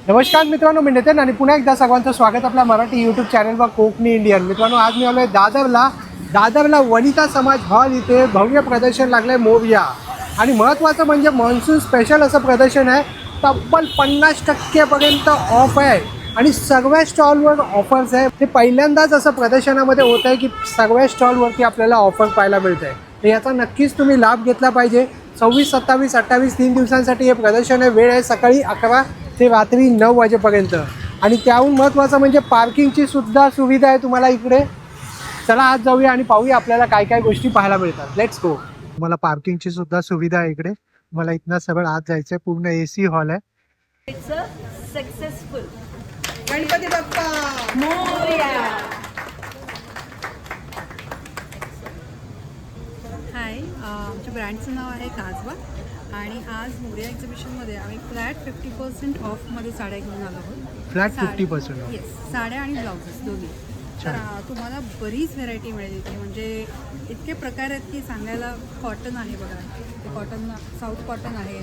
नमस्कार मित्रांनो, मी नितीन आणि पुन्हा एकदा सर्वांचं स्वागत आपल्या मराठी यूट्यूब चॅनलवर कोकणी इंडियन. मित्रांनो, आज मी आलो आहे दादरला वनिता समाज हॉल. इथे भव्य प्रदर्शन लागलं आहे मोरया. आणि महत्त्वाचं म्हणजे मान्सून स्पेशल असं प्रदर्शन आहे. तब्बल 50% ऑफ आहे आणि सर्व स्टॉलवर ऑफर्स आहे. ते पहिल्यांदाच असं प्रदर्शनामध्ये होत आहे की सर्व स्टॉलवरती आपल्याला ऑफर पाहायला मिळत आहे. तर याचा नक्कीच तुम्ही लाभ घेतला पाहिजे. 26, 27, 28 3 दिवसांसाठी हे प्रदर्शन आहे. वेळ आहे सकाळी 11 ते रात्री 9 वाजेपर्यंत. आणि त्याहून महत्त्वाचं म्हणजे पार्किंगची सुद्धा सुविधा आहे तुम्हाला इकडे. चला आज जाऊया आणि पाहूया आपल्याला काय काय गोष्टी पाहायला मिळतात. Let's go. मला पार्किंगची सुद्धा सुविधा आहे इकडे. मला इथनं सगळं आत जायचं आहे. पूर्ण AC हॉल आहे. It's a successful. Ganpati Bappa Morya. Hi, आमच्या ब्रँडचं नाव आहे काजवा आणि आज मोरया एक्झिबिशनमध्ये आम्ही फ्लॅट 50% ऑफमध्ये साड्या घेऊन आलो आहोत. Flat 50% of. येस, साड्या आणि ब्लाउजेस दोन्ही. तर तुम्हाला बरीच व्हेरायटी मिळेल इथे. म्हणजे इतके प्रकार आहेत की सांगायला. कॉटन आहे बघा, ते कॉटन साऊथ कॉटन आहे.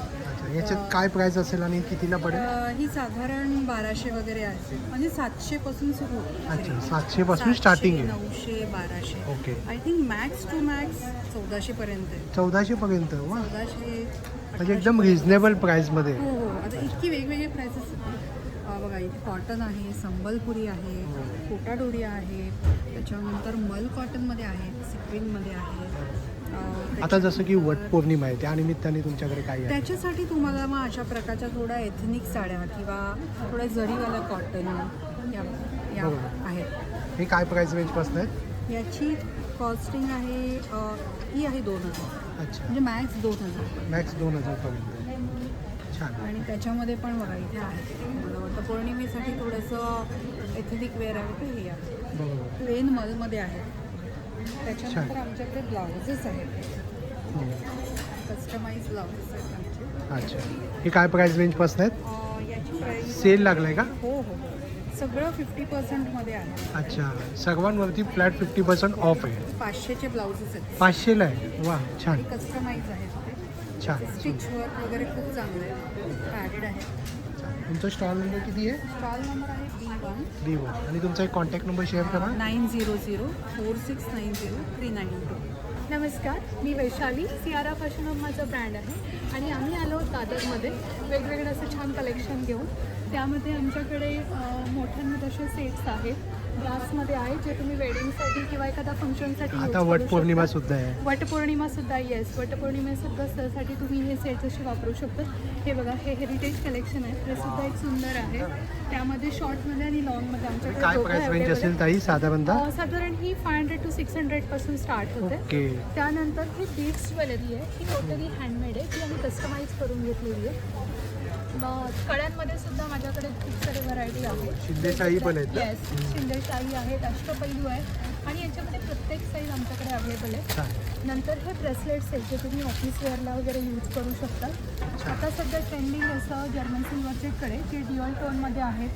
याच्यात काय प्राइस असेल आणि कितीला पडेल? ही साधारण 1200 वगैरे आहे. म्हणजे 700 पासून सुरू होते. अच्छा, 700 पासून स्टार्टिंग आहे. 900, 1200. Okay. I think max to max 1400 पर्यंत आहे. 1400 पर्यंत. वा, 1400 म्हणजे एकदम रिझनेबल प्राइस मध्ये. हो हो. आता इतकी वेगवेगळे प्राइसेस बघा. इथे कॉटन आहे, संबलपुरी आहे, कोटाडोरी आहे, त्याच्यानंतर मल कॉटनमध्ये आहे, सिक्विनमध्ये आहे. आता जसं की वट पौर्णिमा आहे, त्या निमित्ताने तुमच्याकडे काय आहे? त्याच्यासाठी तुम्हाला मग अशा प्रकारच्या थोड्या एथनिक साड्या किंवा थोड्या जरीवाला कॉटन या आहेत. हे काय प्राइस रेंजपासून आहेत? याची कॉस्टिंग आहे ही आहे 2000. अच्छा, म्हणजे मॅक्स 2000. मॅक्स 2000 पर्यंत. छान. आणि त्याच्यामध्ये पण बघा इथे आहे. मला वाटतं पौर्णिमेसाठी थोडंसं एथनिक वेअर आहे ते हे आहे. बरोबर. प्लेन मलमध्ये आहे. त्याच्यानंतर आमच्याकडे ब्लाउजेस आहेत, कस्टमाइज ब्लाउजेस आहेत आमचे. अच्छा, हे काय प्राइस रेंजपासून आहेत? याची प्राईस सेल लागलाय का? हो हो, सगळं 50% आहे. अच्छा, सर्वांवरती फ्लॅट 50% ऑफ आहे. 500चे ब्लाउजेस आहेत. 500ला आहे. वा, छान कस्टमाइज आहेत ते. छान. स्टिच वर्क वगैरे खूप चांगलं आहे. पॅडेड आहे. तुमचा स्टॉल नंबर किती आहे? स्टॉल नंबर आहे B1. D1. आणि तुमचा एक कॉन्टॅक्ट नंबर शेअर करा. 9004690392. नमस्कार, मी वैशाली. सियारा फॅशन हब माझं ब्रँड आहे आणि आम्ही आलो दादरमध्ये वेगवेगळं असं छान कलेक्शन घेऊन. त्यामध्ये आमच्याकडे मोठ्यांमध्ये असे सेट्स आहेत, ग्लासमध्ये आहेत, जे तुम्ही वेडिंगसाठी किंवा एखाद्या फंक्शनसाठी आता वट पौर्णिमा सुद्धा आहे. वटपौर्णिमासुद्धा येस, वटपौर्णिमेसुद्धा साठी तुम्ही हे सेट्स असे वापरू शकता. हे बघा, हे हेरिटेज कलेक्शन आहे. हे सुद्धा एक सुंदर आहे. त्यामध्ये शॉर्टमध्ये आणि लॉंगमध्ये आमच्याकडे काय दोघं प्राइस रेंज available असेल आहे. ताई साधारणतः? साधारण ही 500 to 600 पासून स्टार्ट होते. ओके. त्यानंतर ही बीड्स ज्वेलरी आहे. ही टोटली हँडमेड आहे. ती आम्ही कस्टमाइज करून घेतलेली आहे. मग कड्यांमध्ये सुद्धा माझ्याकडे खूप सारे व्हरायटी आहेत. शिंदेशाही पण आहेत ना? येस, शिंदेशाही आहेत, अष्टपैलू आहे आणि याच्यामध्ये प्रत्येक साईज आमच्याकडे अवेलेबल आहे. छान. नंतर हे ब्रेसलेट्स आहेत, जे तुम्ही ऑफिस वेअरला वगैरे यूज करू शकता. आता सध्या ट्रेंडिंग असं जर्मन सिल्वरचेकडे जे ड्युअल टोनमध्ये आहेत.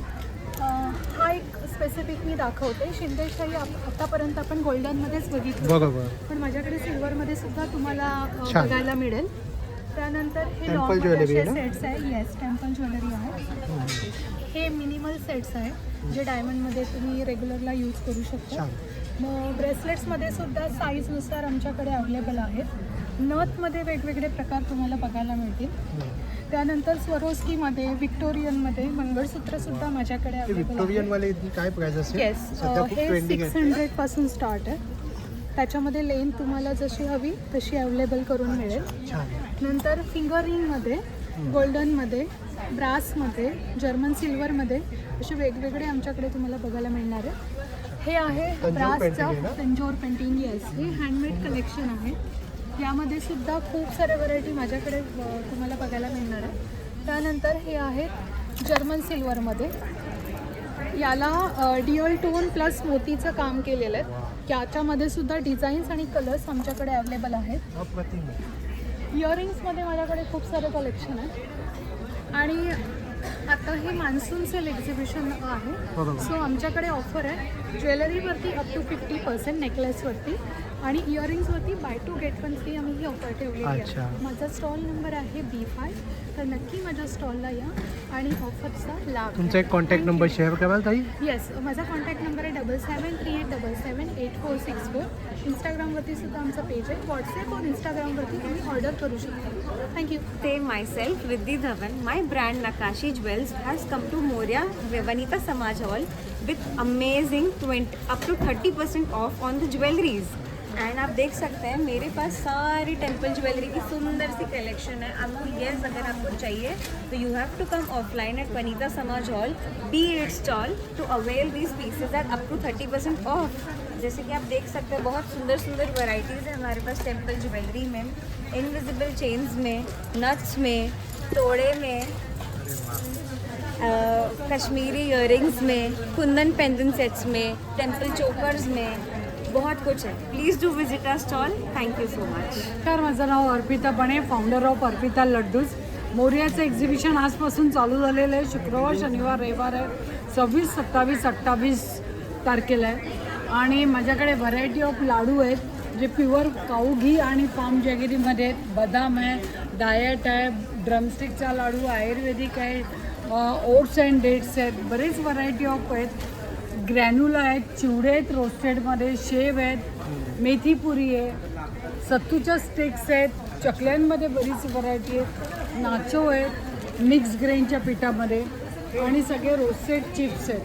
हा एक स्पेसिफिक मी दाखवते. शिंदेशाही आतापर्यंत आपण गोल्डनमध्येच बघितलं, बरोबर. पण माझ्याकडे सिल्वरमध्ये सुद्धा तुम्हाला छान. बघायला मिळेल. त्यानंतर हे टेम्पल लॉंग ज्वेलरी आहे ना? सेट्स आहे. येस, टेम्पल ज्वेलरी आहे. हे मिनिमल सेट्स आहे, जे डायमंडमध्ये तुम्ही रेग्युलरला यूज करू शकता. छान. मग ब्रेसलेट्समध्ये सुद्धा साईजनुसार आमच्याकडे अवेलेबल आहेत. नथमध्ये वेगवेगळे प्रकार तुम्हाला बघायला मिळतील. त्यानंतर स्वरोस्कीमध्ये, व्हिक्टोरियनमध्ये मंगळसूत्रसुद्धा माझ्याकडे ते अवेलेबल व्हिक्टोरियन आहे. वाले काय प्राइस असेल? येस, सध्या खूप हे ट्रेंडिंग आहे. 600 पासून स्टार्ट आहे. त्याच्यामध्ये लेंथ तुम्हाला जशी हवी तशी अवेलेबल करून मिळेल. छान. नंतर फिंगर रिंगमध्ये, गोल्डनमध्ये, ब्रासमध्ये, जर्मन सिल्वरमध्ये असे वेगवेगळे आमच्याकडे तुम्हाला बघायला मिळणार आहे. हे आहे तंजोर पेंटिंग आहे ना? ब्रासचं तंजोर पेंटिंग. येस, हे हँडमेड कलेक्शन आहे. यामध्ये सुद्धा खूप साऱ्या व्हरायटी माझ्याकडे तुम्हाला बघायला मिळणार आहे. त्यानंतर हे आहेत जर्मन सिल्वरमध्ये. याला ड्युअल टोन प्लस मोतीचं काम केलेलं आहे. याच्यामध्ये सुद्धा डिझाईन्स आणि कलर्स आमच्याकडे अवेलेबल आहेत. अप्रतिम. इयरिंग्समध्ये माझ्याकडे खूप सारं कलेक्शन आहे. आणि आता हे मान्सून सेल एक्झिबिशन आहे. बरोबर. सो आमच्याकडे ऑफर आहे ज्वेलरीवरती अप टू 50%, नेकलेसवरती. आणि इयरिंग्सवरती बाय 2 गेट 1 फ्री आम्ही ही ऑफर ठेवलेली अच्छा. आहे. माझा स्टॉल नंबर आहे B5, तर नक्की माझ्या स्टॉलला या आणि ऑफरचा लाभ घ्या. तुमचा एक कॉन्टॅक्ट नंबर शेअर कराल ताई? येस, माझा कॉन्टॅक्ट नंबर आहे 7738778464. इंस्टाग्रामवरती सुद्धा आमचा पेज आहे. व्हॉट्सॲप और इंस्टाग्रामवरती तुम्ही ऑर्डर करू शकता. Thank you. Myself, Riddhi Dhawan. My brand Nakashi Jewels has come to Moria Vanita Samaj Hall with amazing up to 30% off on the jewelries. End आप देख सकते हैं मेरे पास सारी टेम्पल ज्वेलरी की सुंदर सी कलेक्शन है. आपको येस अगर आपको चाहिए तो you have to come offline at Vanita Samaj hall B8 stall to avail these pieces at up to 30% off. जैसे कि आप देख सकते हैं बहुत सुंदर सुंदर वैरायटीज़ है हमारे पास टेम्पल ज्वेलरी में, इनविजिबल चेन्स में, नट्स में, तोड़े में, कश्मीरी इयरिंग्स में, कुंदन पेंडेंट सेट्स में, टेम्पल चोकर्स में, बहुत कुछ है. Please do visit our stall. Thank you so much. नमस्कार, माझं नाव अर्पिता बणे, फाउंडर ऑफ अर्पिता लड्डूज. मोर्याचं एक्झिबिशन आजपासून चालू झालेलं आहे. शुक्रवार, शनिवार, रविवार आहे. 26, 27, 28 तारखेला आहे. आणि माझ्याकडे व्हरायटी ऑफ लाडू आहेत जे प्युअर काऊ घी आणि पाम जॅगरीमध्ये आहेत. बदाम आहे, डायट आहे, ड्रमस्टिकचा लाडू, आयुर्वेदिक आहे, ओट्स अँड डेट्स आहेत. बरेच व्हरायटी ऑफ आहेत. ग्रॅन्युला आहेत, चिवडे आहेत रोस्टेडमध्ये, शेव आहेत, मेथीपुरी आहे, सत्तूच्या स्टिक्स आहेत, चकल्यांमध्ये बरीच व्हरायटी आहेत, नाचो आहेत मिक्स ग्रेनच्या पिठामध्ये आणि सगळे रोस्टेड चिप्स आहेत.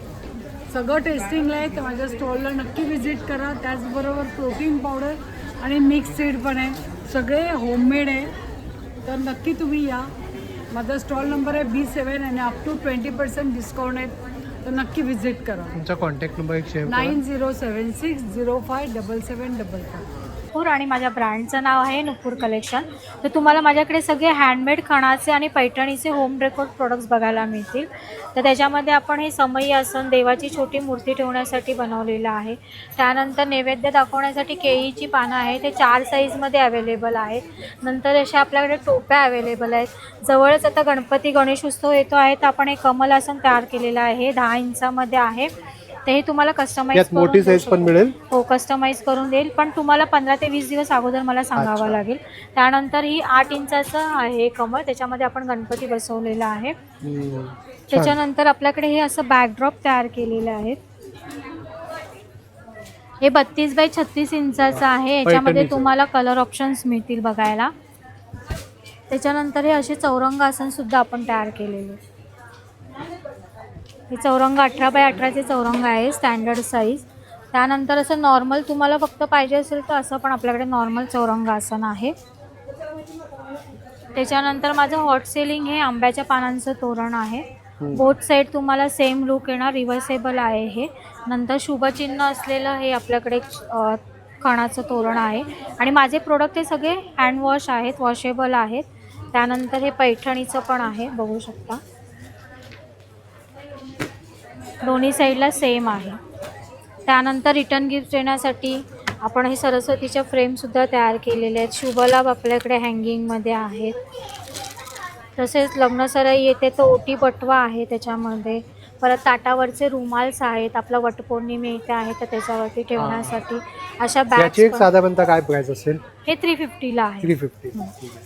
सगळं टेस्टिंगला आहे. तर माझ्या स्टॉलला नक्की व्हिजिट करा. त्याचबरोबर प्रोटीन पावडर आणि मिक्स सीड पण आहे. सगळे होममेड आहे. तर नक्की तुम्ही या. माझा स्टॉल नंबर आहे B7 आणि अप टू 20% डिस्काउंट आहेत. तर नक्की व्हिजिट करा. तुमचा कॉन्टॅक्ट नंबर एक शेअर करा. 9076057755. आणि माझ्या ब्रँडचं नाव आहे नुपूर कलेक्शन. तर तुम्हाला माझ्याकडे सगळे हँडमेड खणाचे आणि पैठणीचे होम डेकोर प्रोडक्ट्स बघायला मिळतील. तर त्याच्यामध्ये आपण हे समई आसन देवाची छोटी मूर्ती ठेवण्यासाठी बनवलेलं आहे. त्यानंतर नैवेद्य दाखवण्यासाठी केळीची पानं आहे, ते 4 साईजमध्ये अवेलेबल आहेत. नंतर अशा आपल्याकडे टोप्या अवेलेबल आहेत. जवळच आता गणपती गणेश उत्सव येतो आहे, तर आपण एक कमल आसन तयार केलेलं आहे, 10 इंचामध्ये आहे. ते तुम्हाला कस्टमाइज मोठी साईज पण मिळेल. हो, कस्टमाइज करून देईल, पण तुम्हाला 15 ते 20 दिवस अगोदर मला सांगावं लागेल. त्यानंतर ही 8 इंचाचं आहे कमळ, त्याच्यामध्ये आपण गणपती बसवलेला आहे. त्याच्यानंतर आपल्याकडे हे असं बॅकड्रॉप तयार केलेलं आहे. हे 32 बाय 36 इंचाचं आहे. याच्यामध्ये तुम्हाला कलर ऑप्शन्स मिळतील बघायला. त्याच्यानंतर हे असे चौरंग आसन सुद्धा आपण तयार केलेले. हे चौरंग 18 बाय 18चे चौरंग आहे, स्टँडर्ड साईज. त्यानंतर असं नॉर्मल तुम्हाला फक्त पाहिजे असेल तर असं पण आपल्याकडे नॉर्मल चौरंग आसन आहे. त्याच्यानंतर माझं हॉट सेलिंग हे आंब्याच्या पानांचं तोरण आहे. बोथ साईड तुम्हाला सेम लुक येणार, रिव्हर्सेबल आहे हे. नंतर शुभचिन्ह असलेलं हे आपल्याकडे खणाचं तोरण आहे. आणि माझे प्रोडक्ट हे सगळे हँडवॉश आहेत, वॉशेबल आहेत. त्यानंतर हे पैठणीचं पण आहे, बघू शकता. दोन्ही साईडला सेम आहे. त्यानंतर रिटर्न गिफ्ट देण्यासाठी आपण हे सरस्वतीच्या फ्रेमसुद्धा तयार केलेले आहेत. शुभलाभ आपल्याकडे हँगिंगमध्ये आहेत. तसेच लग्नसराई येते तर ओटी बटवा आहे त्याच्यामध्ये. परत ताटावरचे रुमाल्स आहेत, आपला वटपौर्णिमे येते आहे तर त्याच्यावरती ठेवण्यासाठी अशा बॅग्स. साधारणतः काय प्राइस असेल? हे 350ला आहे. 350.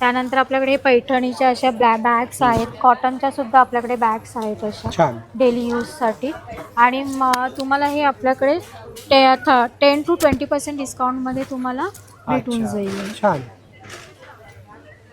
त्यानंतर आपल्याकडे हे पैठणीच्या अशा बॅग्स आहेत. कॉटनच्या सुद्धा आपल्याकडे बॅग्स आहेत अशा डेली यूजसाठी. आणि तुम्हाला हे आपल्याकडे 10 to 20% डिस्काउंटमध्ये तुम्हाला भेटून जाईल. छान.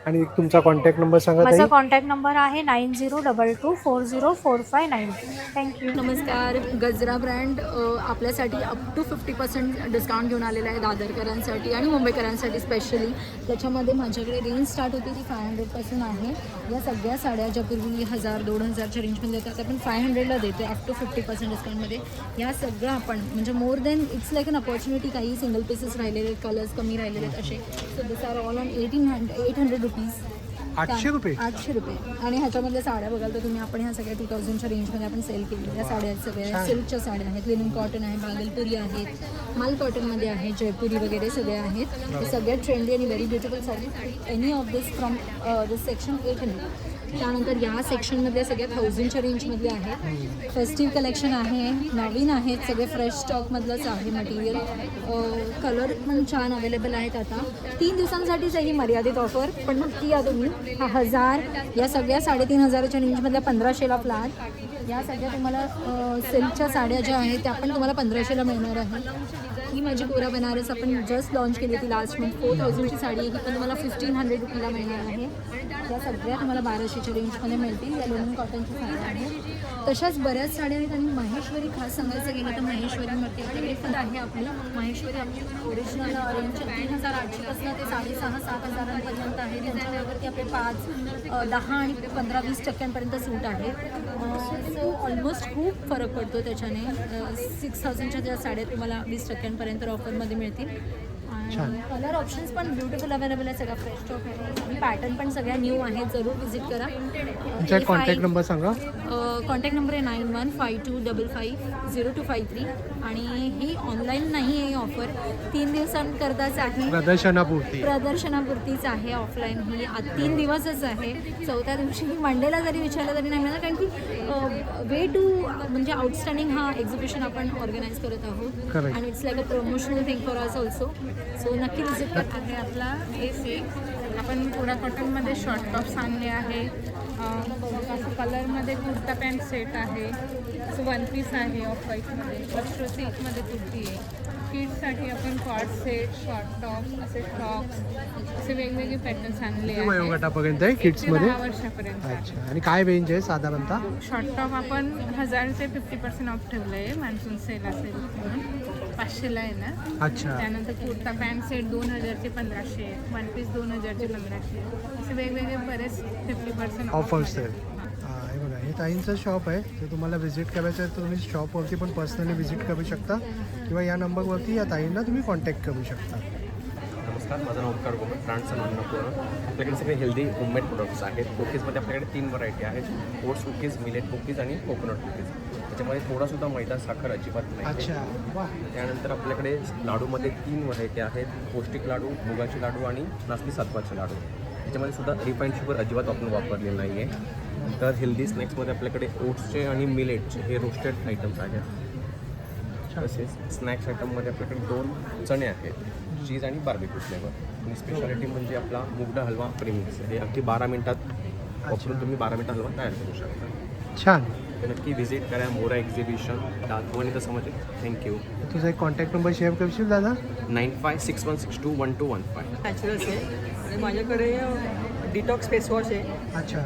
आणि तुमचा कॉन्टॅक्ट नंबर सांगा. माझा कॉन्टॅक्ट नंबर आहे 9022404592. थँक्यू. नमस्कार. गजरा ब्रँड आपल्यासाठी अप टू 50% डिस्काउंट घेऊन आलेला आहे दादरकरांसाठी आणि मुंबईकरांसाठी स्पेशली. त्याच्यामध्ये माझ्याकडे रेंज स्टार्ट होते ती 500पासून आहे. या सगळ्या साड्या ज्या पूर्वी 1000-2000च्या रेंजमध्ये देतात आपण 500ला देतो अप टू 50% डिस्काउंटमध्ये. या सगळं आपण म्हणजे more than it's like an opportunity. काही सिंगल पीसेस राहिलेले आहेत, कलर्स कमी राहिलेले आहेत असे. So this are all on 800 rupees. 800 रुपये. 800 रुपये. आणि ह्याच्यामधल्या साड्या बघाल तर तुम्ही आपण ह्या सगळ्या 2000च्या रेंजमध्ये आपण सेल केलेल्या साड्या आहेत. सगळ्या सिल्कच्या साड्या आहेत, लिनन कॉटन आहे, भागलपुरी आहेत, माल कॉटनमध्ये आहे, जयपुरी वगैरे सगळे आहेत. हे सगळ्या ट्रेंडी आणि very beautiful sarees. Any of this from this section 800. त्यानंतर या सेक्शनमधल्या सगळ्या 1000च्या रेंजमधले आहेत. फेस्टिव्ह कलेक्शन आहे, नवीन आहेत, सगळे फ्रेश स्टॉकमधलंच आहे मटेरियल. कलर पण छान अवेलेबल आहेत. आता 3 दिवसांसाठीच आहे ही मर्यादित ऑफर, पण नक्की या तुम्ही. हा 1000 या सगळ्या 3500च्या रेंजमधल्या 1500ला फ्लॅट. या सगळ्या तुम्हाला सिल्कच्या साड्या ज्या आहेत त्या पण तुम्हाला 1500ला मिळणार आहे. ही माझी कोरा बनारस आपण जस्ट लॉन्च केली होती लास्ट मंथ. 4000ची साडी आहे, ही पण तुम्हाला 1500 रुपीला मिळणार आहे. या सगळ्या तुम्हाला 1200च्या रेंजमध्ये मिळतील. या लोणन कॉटनची साड्या आहेत. तशाच बऱ्याच साड्या आहेत. आणि महेश्वरी खास सांगायचं गेलं तर महेश्वरीमध्ये आपल्याकडे पण आहे. आपली महेश्वरी आपली ओरिजिनल रेंज 3800पासून ते 6500-7000पर्यंत आहे. त्यांच्यावरती आपले 5, 10 आणि 15-20% सूट आहे. सो ऑलमोस्ट खूप फरक पडतो त्याच्याने. 6000च्या ज्या साड्या तुम्हाला 20% ऑफरमध्ये मिळतील. आणि कलर ऑप्शन्स पण ब्युटिफुल अवेलेबल आहे. सगळा फ्रेश स्टॉक आहे आणि पॅटर्न पण सगळ्या न्यू आहेत. जरूर व्हिजिट करा. तुमचा कॉन्टॅक्ट नंबर सांगा. कॉन्टॅक्ट नंबर आहे 9152550253. आणि ही ऑनलाईन नाही आहे. ही ऑफर 3 दिवसांकरताच आहे. प्रदर्शनापुरतीच आहे. ऑफलाईन ही 3 दिवसच आहे. 4थ्या दिवशी मंडेला जरी विचारलं तरी नाही मिळणार, कारण की वे टू म्हणजे आउटस्टँडिंग हा एक्झिबिशन आपण ऑर्गनाईज करत आहोत. आणि it's like a promotional thing for us also. So नक्की विजिट करा. आहे आपला एसी. आपण कोरा कॉटनमध्ये शॉर्ट टॉप्स आणले आहे. कलरमध्ये कुर्ता पॅन्ट सेट आहे. सो 1 पीस आहे ऑफ व्हाईटमध्ये. अश्रो सिल्कमध्ये कुर्ती आहे. किड्ससाठी आपण कॉर्ड सेट, शॉर्ट टॉप्स, असे फ्रॉक्स, असे वेगवेगळे पॅटर्न्स आणले आहे. वयोगटापर्यंत आहे किड्समध्ये. 10 वर्षापर्यंत. अच्छा. आणि काय रेंज आहे साधारणतः? शॉर्ट टॉप आपण 1000 ते 50% ऑफ ठेवलं आहे. मान्सून सेल असेल म्हणून 500ला आहे ना. अच्छा. त्यानंतर कुर्ता पॅन्ट सेट 2000 ते 1500, 1 पीस 2000 ते 1500, असे वेगवेगळे बरेच 50% ऑफर्स आहेत. हे बघा, हे ताईंचं शॉप आहे. ते तुम्हाला व्हिजिट करायचं आहे तर तुम्ही शॉपवरती पण पर्सनली व्हिजिट करू शकता किंवा या नंबरवरती या ताईंना तुम्ही कॉन्टॅक्ट करू शकता. नमस्कार, माझं नाव उपकार गोमत, ब्रँडचं नाव अन्नपूर्ण. आपल्याकडे सगळे हेल्दी होममेड प्रोडक्ट्स आहेत. कुकीजमध्ये आपल्याकडे 3 व्हरायटी आहेत. ओट्स कुकीज, मिलेट कुकीज आणि कोकोनट कुकीज. त्याच्यामध्ये थोडासुद्धा मैदा साखर अजिबात नाही. अच्छा. वा. त्यानंतर आपल्याकडे लाडूमध्ये 3 व्हरायटी आहेत. पौष्टिक लाडू, मुगाचे लाडू आणि नाचणी सत्वाचे लाडू. त्याच्यामध्ये सुद्धा रिफाईंड शुगर अजिबात आपण वापरलेलं नाही आहे. तर हेल्दी स्नॅक्समध्ये आपल्याकडे ओट्सचे आणि मिलेटचे हे रोस्टेड आयटम्स आहेत. तसेच स्नॅक्स आयटममध्ये आपल्याकडे 2 चणे आहेत, चीज आणि बार्बिक्यू फ्लेवर. आणि स्पेशालिटी म्हणजे आपला मुगडा हलवा प्रीमिक्स. हे अगदी 12 मिनिटात वापरून तुम्ही 12 मिनिटात हलवा तयार करू शकता. छान. नक्की व्हिजिट करा मोरा एक्झिबिशन वनिता समाज. थँक्यू. तुझा एक कॉन्टॅक्ट नंबर शेअर करशील दादा? 9561621215. नॅचरल्स आहे. आणि माझ्याकडे डिटॉक्स फेसवॉश आहे. अच्छा.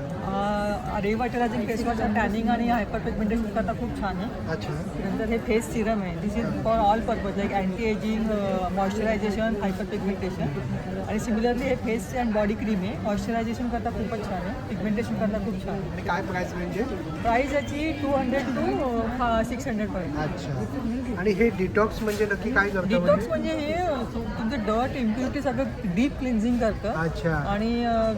रिवायटलायझिंग फेसवॉश टॅनिंग आणि हायपर पिगमेंटेशन करता खूप छान आहे. अच्छा. नंतर हे फेस सिरम आहे. This is for all purpose like anti ageing, moisturisation, hyperpigmentation. आणि सिमिलरली हे फेस अँड बॉडी क्रीम आहे. मॉइश्चरायझेशन करता खूपच छान आहे. पिगमेंटेशन करता खूप छान आहे. आणि काय प्राईस म्हणजे? प्राईस याची 200 to 600 पर्यंत. अच्छा. आणि हे डिटॉक्स म्हणजे नक्की काय करतं? डिटॉक्स म्हणजे हे तुमचं डर्ट इम्प्युरिटी सगळं डीप क्लिन्झिंग करतं. अच्छा. आणि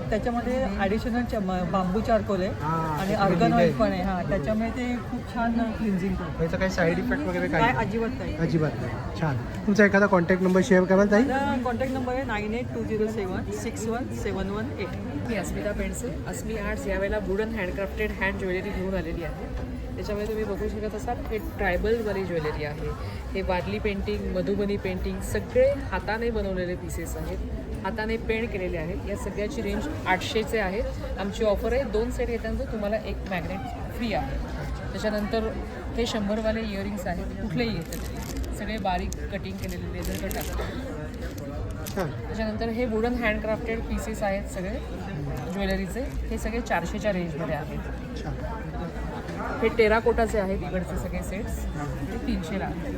त्याच्यामध्ये ॲडिशनल बांबू चारकोल आहे आणि त्याच्यामध्ये आर्गन ऑइल आहे. पण आहे. हां, त्याच्यामुळे ते खूप छान क्लिन्झिंग करतं. याचा काही साईड इफेक्ट वगैरे काय काय? अजिबात नाही. अजिबात नाही. छान. तुमचा एखादा कॉन्टॅक्ट नंबर शेअर कराल ताई? कॉन्टॅक्ट नंबर आहे 9820761718. मी अस्मिता पेंडसे. अस्मी आर्ट्स यावेळेला वुडन हँडक्राफ्टेड हँड ज्वेलरी घेऊन आलेली आहे. त्याच्यामध्ये तुम्ही बघू शकत असाल हे ट्रायबलवाली ज्वेलरी आहे. हे वारली पेंटिंग, मधुबनी पेंटिंग सगळे हाताने बनवलेले पीसेस आहेत. हाताने पेंट केलेले आहेत. या सगळ्याची रेंज 800चे आहे. आमची ऑफर आहे 2 सेट घेतल्यानंतर तुम्हाला एक मॅग्नेट फ्री आहे. त्याच्यानंतर हे 100वाले इयरिंग्स आहेत. कुठलेही येतात, सगळे बारीक कटिंग केलेले लेझर कट असतात. त्याच्यानंतर हे वुडन हँडक्राफ्टेड पीसेस आहेत सगळे ज्वेलरीचे. हे सगळे 400च्या रेंजमध्ये आहेत. हे टेराकोटाचे आहेत इकडचे सगळे सेट्स. ते 300ला आहेत.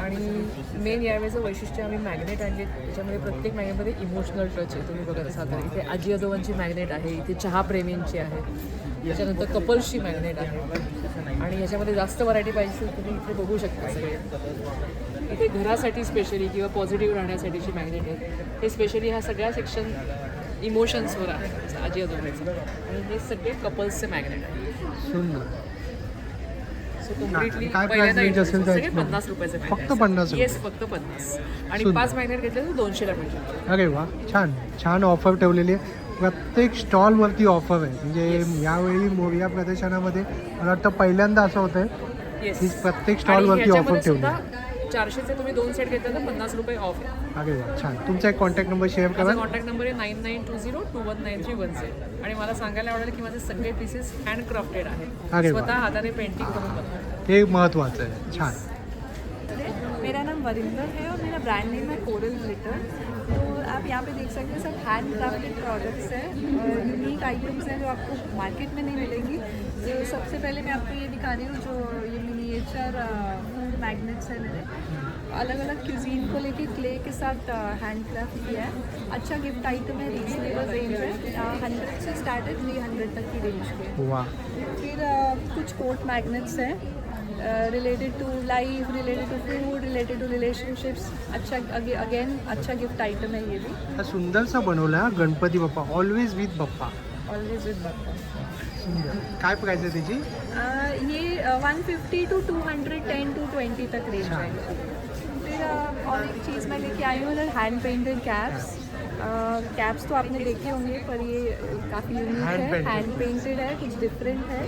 आणि मेन यावेळेचं वैशिष्ट्य आम्ही मॅग्नेट आणले. त्याच्यामध्ये प्रत्येक मॅग्नेटमध्ये इमोशनल टच आहे. तुम्ही बघत असाल तर इथे आजी आजोबांची मॅग्नेट आहे, इथे चहा प्रेमींची आहे, त्याच्यानंतर कपल्सची मॅग्नेट आहे. आणि याच्यामध्ये जास्त व्हरायटी पाहिजे तुम्ही इथे बघू शकता सगळे. इथे घरासाठी स्पेशली किंवा पॉझिटिव्ह राहण्यासाठीची मॅग्नेट आहेत. हे स्पेशली हा सगळ्या सेक्शन इमोशन्सवर आहे आजी आजोबांचं. आणि हे सगळे कपल्सचे मॅग्नेट आहेत. सुंदर. सो कम्प्लिटली काय पहिल्यांदा price range असेल सगळे त्याची? 50 रुपयाचे फक्त 50 रुपये? येस, फक्त 50. आणि सुंदर. 5 मॅग्नेट घेतले तर 200ला मिळतील. अरे वा, छान छान ऑफर ठेवलेली आहे. प्रत्येक स्टॉलवरती ऑफर आहे. म्हणजे यावेळी मोरिया प्रदर्शनामध्ये मला वाटतं पहिल्यांदा असं होतं येस की प्रत्येक स्टॉलवरती ऑफर ठेवली. 400चे तुम्ही 2 सेट घेतले तर 50 रुपये ऑफ आहे. अरे वा, छान. तुमचा एक कॉन्टॅक्ट नंबर शेअर माझा करा. कॉन्टॅक्ट नंबर आहे 9920219310 आणि मला सांगायला आवडेल की माझे सगळे पीसेस हँडक्राफ्टेड आहेत. अरे वा. स्वतः हाताने पेंटिंग करून बनवतात. हे महत्त्वाचं आहे. छान. मेरा नाम वरिंदर है और मेरा ब्रांड नेम है कोरल ग्लिटर. तो आप यहाँ पे देख सकते हैं सब हैंड क्राफ्टेड प्रोडक्ट्स हैं और यूनिक आइटम्स हैं जो आपको मार्केट में नहीं मिलेंगी. तो सबसे पहले मैं आपको ये दिखा रही हूँ जो ये मिनिएचर फूड मैग्नेट्स हैं मेरे. अलग अलग क्यूजीन को लेके क्ले के साथ हैंड क्राफ्ट किया है. अच्छा गिफ्ट आइटम है, रीजनेबल रेंज है. 100 से स्टार्ट है 300 तक की रेंज के. वा. फिर कुछ कोट मैग्नेट्स हैं related to life, related to food, related to relationships. अच्छा अगेन अच्छा गिफ्ट आइटम है ये भी. हा सुंदरसा बनवला हा Ganpati Bappa, always with Bappa. Always with Bappa. सुंदर. काय प्राइस आहे त्याची? ये 150 टू 210 टू 20 तक रेंज है. फिर और एक चीज़ मैं लेके आई हूँ इधर हैंड पेंटेड कैप्स. कैप्स तो आपने देखे होंगे पर ये काफ़ी यूनिक है, हैंड पेंटेड है, कुछ डिफरेंट है.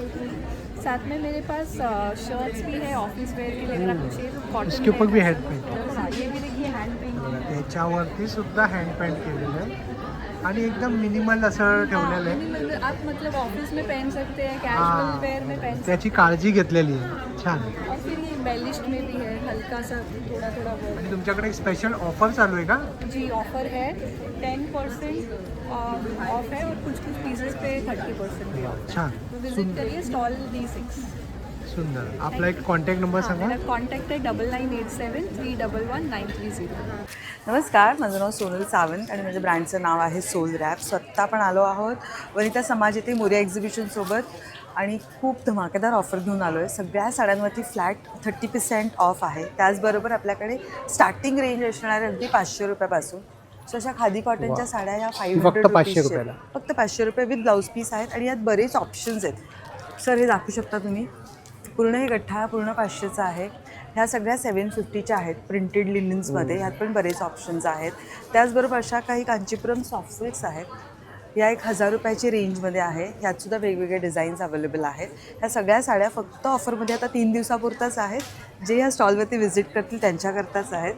साथ में मेरे पास शर्ट्स भी है ऑफिस वेयर के लिए अगर आपको चाहिए तो कॉटन. इसके ऊपर भी हैंड पेंट. हाँ ये भी देखिए हैंड पेंटेड है. त्याच्यावरती सुद्धा हँड पेंट केलेलं आहे आणि एकदम मिनिमल असं ठेवलेलं आहे. आप मतलब ऑफिस में पहन सकते हैं, कैजुअल वेयर में पहन सकते त्याची काळजी घेतलेली आहे. छान. हैं. और फिर ये बेलिश्ड में भी है हल्का सा थोड़ा थोड़ा वो. आणि तुमच्याकडे एक स्पेशल ऑफर चालू आहे का? जी ऑफर है 10% ऑफ है और कुछ कुछ पीसेस पे 30%. छान. तो विजिट करिए स्टॉल D6. सुंदर. आपला एक कॉन्टॅक्ट नंबर सांगा. मेरा कॉन्टॅक्ट आहे 9987311930. नमस्कार, माझं नाव सोनल सावंत आणि माझ्या ब्रँडचं नाव आहे सोल रॅप. स्वतः आपण आलो आहोत वनिता समाज येथे मोरिया एक्झिबिशनसोबत आणि खूप धमाकेदार ऑफर घेऊन आलो आहे. सगळ्या साड्यांवरती फ्लॅट 30% ऑफ आहे. त्याचबरोबर आपल्याकडे स्टार्टिंग रेंज असणार आहे अगदी 500 रुपयापासून. सो अशा खादी कॉटनच्या साड्या ह्या 500 फक्त 500 रुपीजच्या. रुपयाला. फक्त 500 रुपये विथ ब्लाऊज पीस आहेत आणि यात बरेच ऑप्शन्स आहेत. सर हे दाखवू शकता तुम्ही. पूर्ण हे गठ्ठा पूर्ण 500चा आहे. ह्या सगळ्या 750च्या आहेत प्रिंटेड लिनिन्समध्ये. ह्यात पण बरेच ऑप्शन्स आहेत. त्याचबरोबर अशा काही कांचीपुरम सॉफ्ट सिल्क्स आहेत. या 1000 रुपयाची रेंजमध्ये आहे. ह्यातसुद्धा वेगवेगळे डिझाईन्स अवेलेबल आहेत. ह्या सगळ्या साड्या फक्त ऑफरमध्ये आता 3 दिवसापुरताच आहेत. जे ह्या स्टॉलवरती व्हिजिट करतील त्यांच्याकरताच आहेत.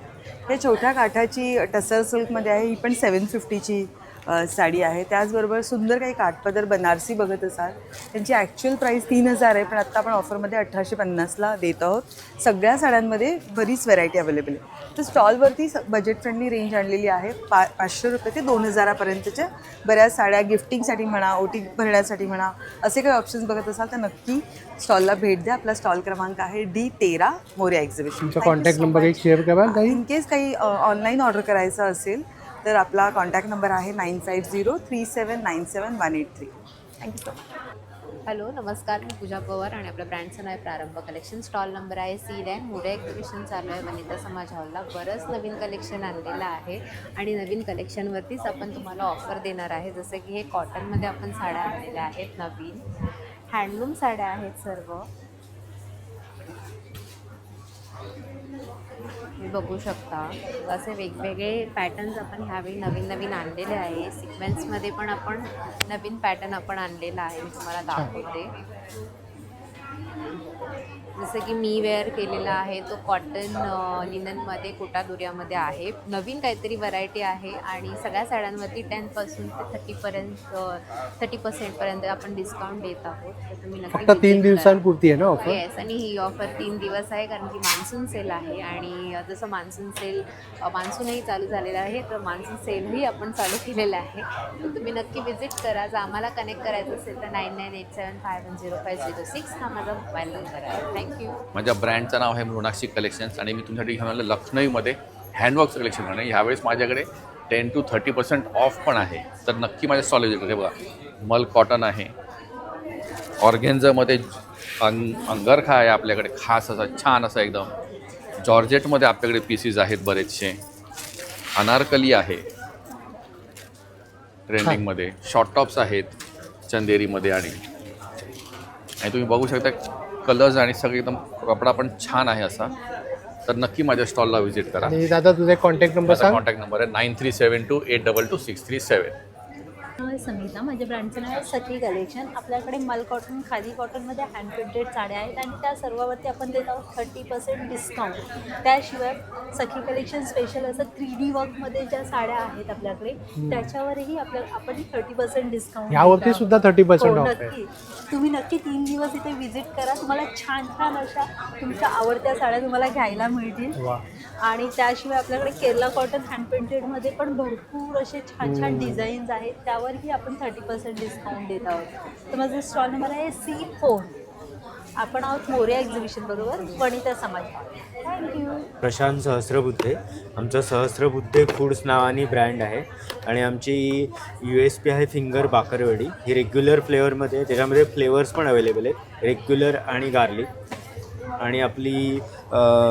हे छोट्या काठाची टसर सिल्कमध्ये आहे. ही पण 750ची साडी आहे. त्याचबरोबर सुंदर काही काठपदर बनारसी बघत असाल. त्यांची ॲक्च्युअल प्राईस 3000 आहे पण आत्ता आपण ऑफरमध्ये 1850ला देत आहोत. सगळ्या साड्यांमध्ये बरीच व्हरायटी अवेलेबल आहे. तर स्टॉलवरती बजेट फ्रेंडली रेंज आणलेली आहे. 500 रुपये ते 2000पर्यंतच्या बऱ्याच साड्या गिफ्टिंगसाठी म्हणा, ओटी भरण्यासाठी म्हणा, असे काही ऑप्शन्स बघत असाल तर नक्की स्टॉलला भेट द्या. आपला स्टॉल क्रमांक आहे D13 मोरिया एक्झिबिशन. तुमचा कॉन्टॅक्ट नंबर एक शेअर करा. इन केस काही ऑनलाईन ऑर्डर करायचं असेल तर आपला कॉन्टॅक्ट नंबर आहे 9503797183. Thank you so much. हॅलो नमस्कार, मी पूजा पवार आणि आपल्या ब्रँडचं नाव आहे प्रारंभ कलेक्शन. स्टॉल नंबर आहे C9. मोरिया एक्झिबिशन चालू आहे वनिता समाज हॉलला. बरंच नवीन कलेक्शन आणलेलं आहे आणि नवीन कलेक्शनवरतीच आपण तुम्हाला ऑफर देणार आहे. जसं की हे कॉटनमध्ये आपण साड्या आणलेल्या आहेत. नवीन हँडलूम साड्या आहेत सर्व. हे बघू शकता असे वेगवेगळे पॅटर्न्स आपण ह्यावेळी नवीन आणलेले आहे. सिक्वेन्समध्ये पण आपण नवीन पॅटर्न आपण आणलेला आहे. मी तुम्हाला दाखवते. जसं की मी वेअर केलेला आहे तो कॉटन लिननमध्ये कोटा दुर्यामध्ये आहे. नवीन काहीतरी व्हरायटी आहे आणि सगळ्या साड्यांवरती 10% ते 30% आपण डिस्काउंट देत आहोत. तर तुम्ही नक्की फक्त 3 दिवसांपुरती आहे ना ऑफर? येस. आणि ही ऑफर 3 दिवस आहे कारण की मान्सून सेल आहे आणि जसं मान्सूनही चालू झालेलं आहे तर मान्सून सेलही आपण चालू केलेलं आहे. तर तुम्ही नक्की विजिट करा. जर आम्हाला कनेक्ट करायचं असेल तर 9987510506 हा माझा मोबाईल नंबर आहे. थँक्यू. माझ्या ब्रँडचं नाव आहे मृणाक्षी कलेक्शन्स आणि मी तुमच्यासाठी घेऊन आलो लखनऊमध्ये हँडवर्कचं कलेक्शन आहे. ह्यावेळेस माझ्याकडे 10 to 30% ऑफ पण आहे. तर नक्की माझ्या स्टॉल विजिट करा. बघा मल कॉटन आहे. ऑर्गेन्झामध्ये अंगरखा आहे आपल्याकडे खास असा छान असा एकदम. जॉर्जेटमध्ये आपल्याकडे पीसेस आहेत बरेचसे. अनारकली आहे ट्रेंडिंगमध्ये. शॉर्ट टॉप्स आहेत चंदेरीमध्ये आणि तुम्ही बघू शकता कलर्स आणि सगळे एकदम कपडा पण छान आहे असा. तर नक्की माझ्या स्टॉलला व्हिजिट करा. आणि दादा तुझा कॉन्टॅक्ट नंबर सांग. कॉन्टॅक्ट नंबर आहे 9372822637. समिता, माझ्या ब्रँडचं नाव आहे सखी कलेक्शन. आपल्याकडे मल कॉटन, खादी कॉटनमध्ये हँड प्रिंटेड साड्या आहेत आणि त्या सर्वावरती आपण देत आहोत 30% डिस्काउंट. त्याशिवाय सखी कलेक्शन स्पेशल असं 3D वर्कमध्ये ज्या साड्या आहेत आपल्याकडे त्याच्यावरही आपण 30% डिस्काउंट. यावरती सुद्धा 30% ऑफ आहे. नक्की तुम्ही नक्की 3 दिवस इथे व्हिजिट करा. तुम्हाला छान छान अशा तुमच्या आवडत्या साड्या तुम्हाला घ्यायला मिळतील. आणि त्याशिवाय आपल्याकडे केरला कॉटन हँड प्रिंटेडमध्ये पण भरपूर असे छान छान डिझाईन्स आहेत, त्यावरही आपण 30% डिस्काउंट देत आहोत. तर माझा स्टॉल नंबर आहे C4. आपण आहोत मोरया एक्झिबिशन बरोबर, वनिता समाज. थँक्यू. प्रशांत सहस्रबुद्धे. आमचं सहस्रबुद्धे फूड्स नावाने ब्रँड आहे आणि आमची USP आहे फिंगर बाकरवडी. ही रेग्युलर फ्लेवरमध्ये आहे, त्याच्यामध्ये फ्लेवर्स पण अवेलेबल आहेत, रेग्युलर आणि गार्लिक. आणि आपली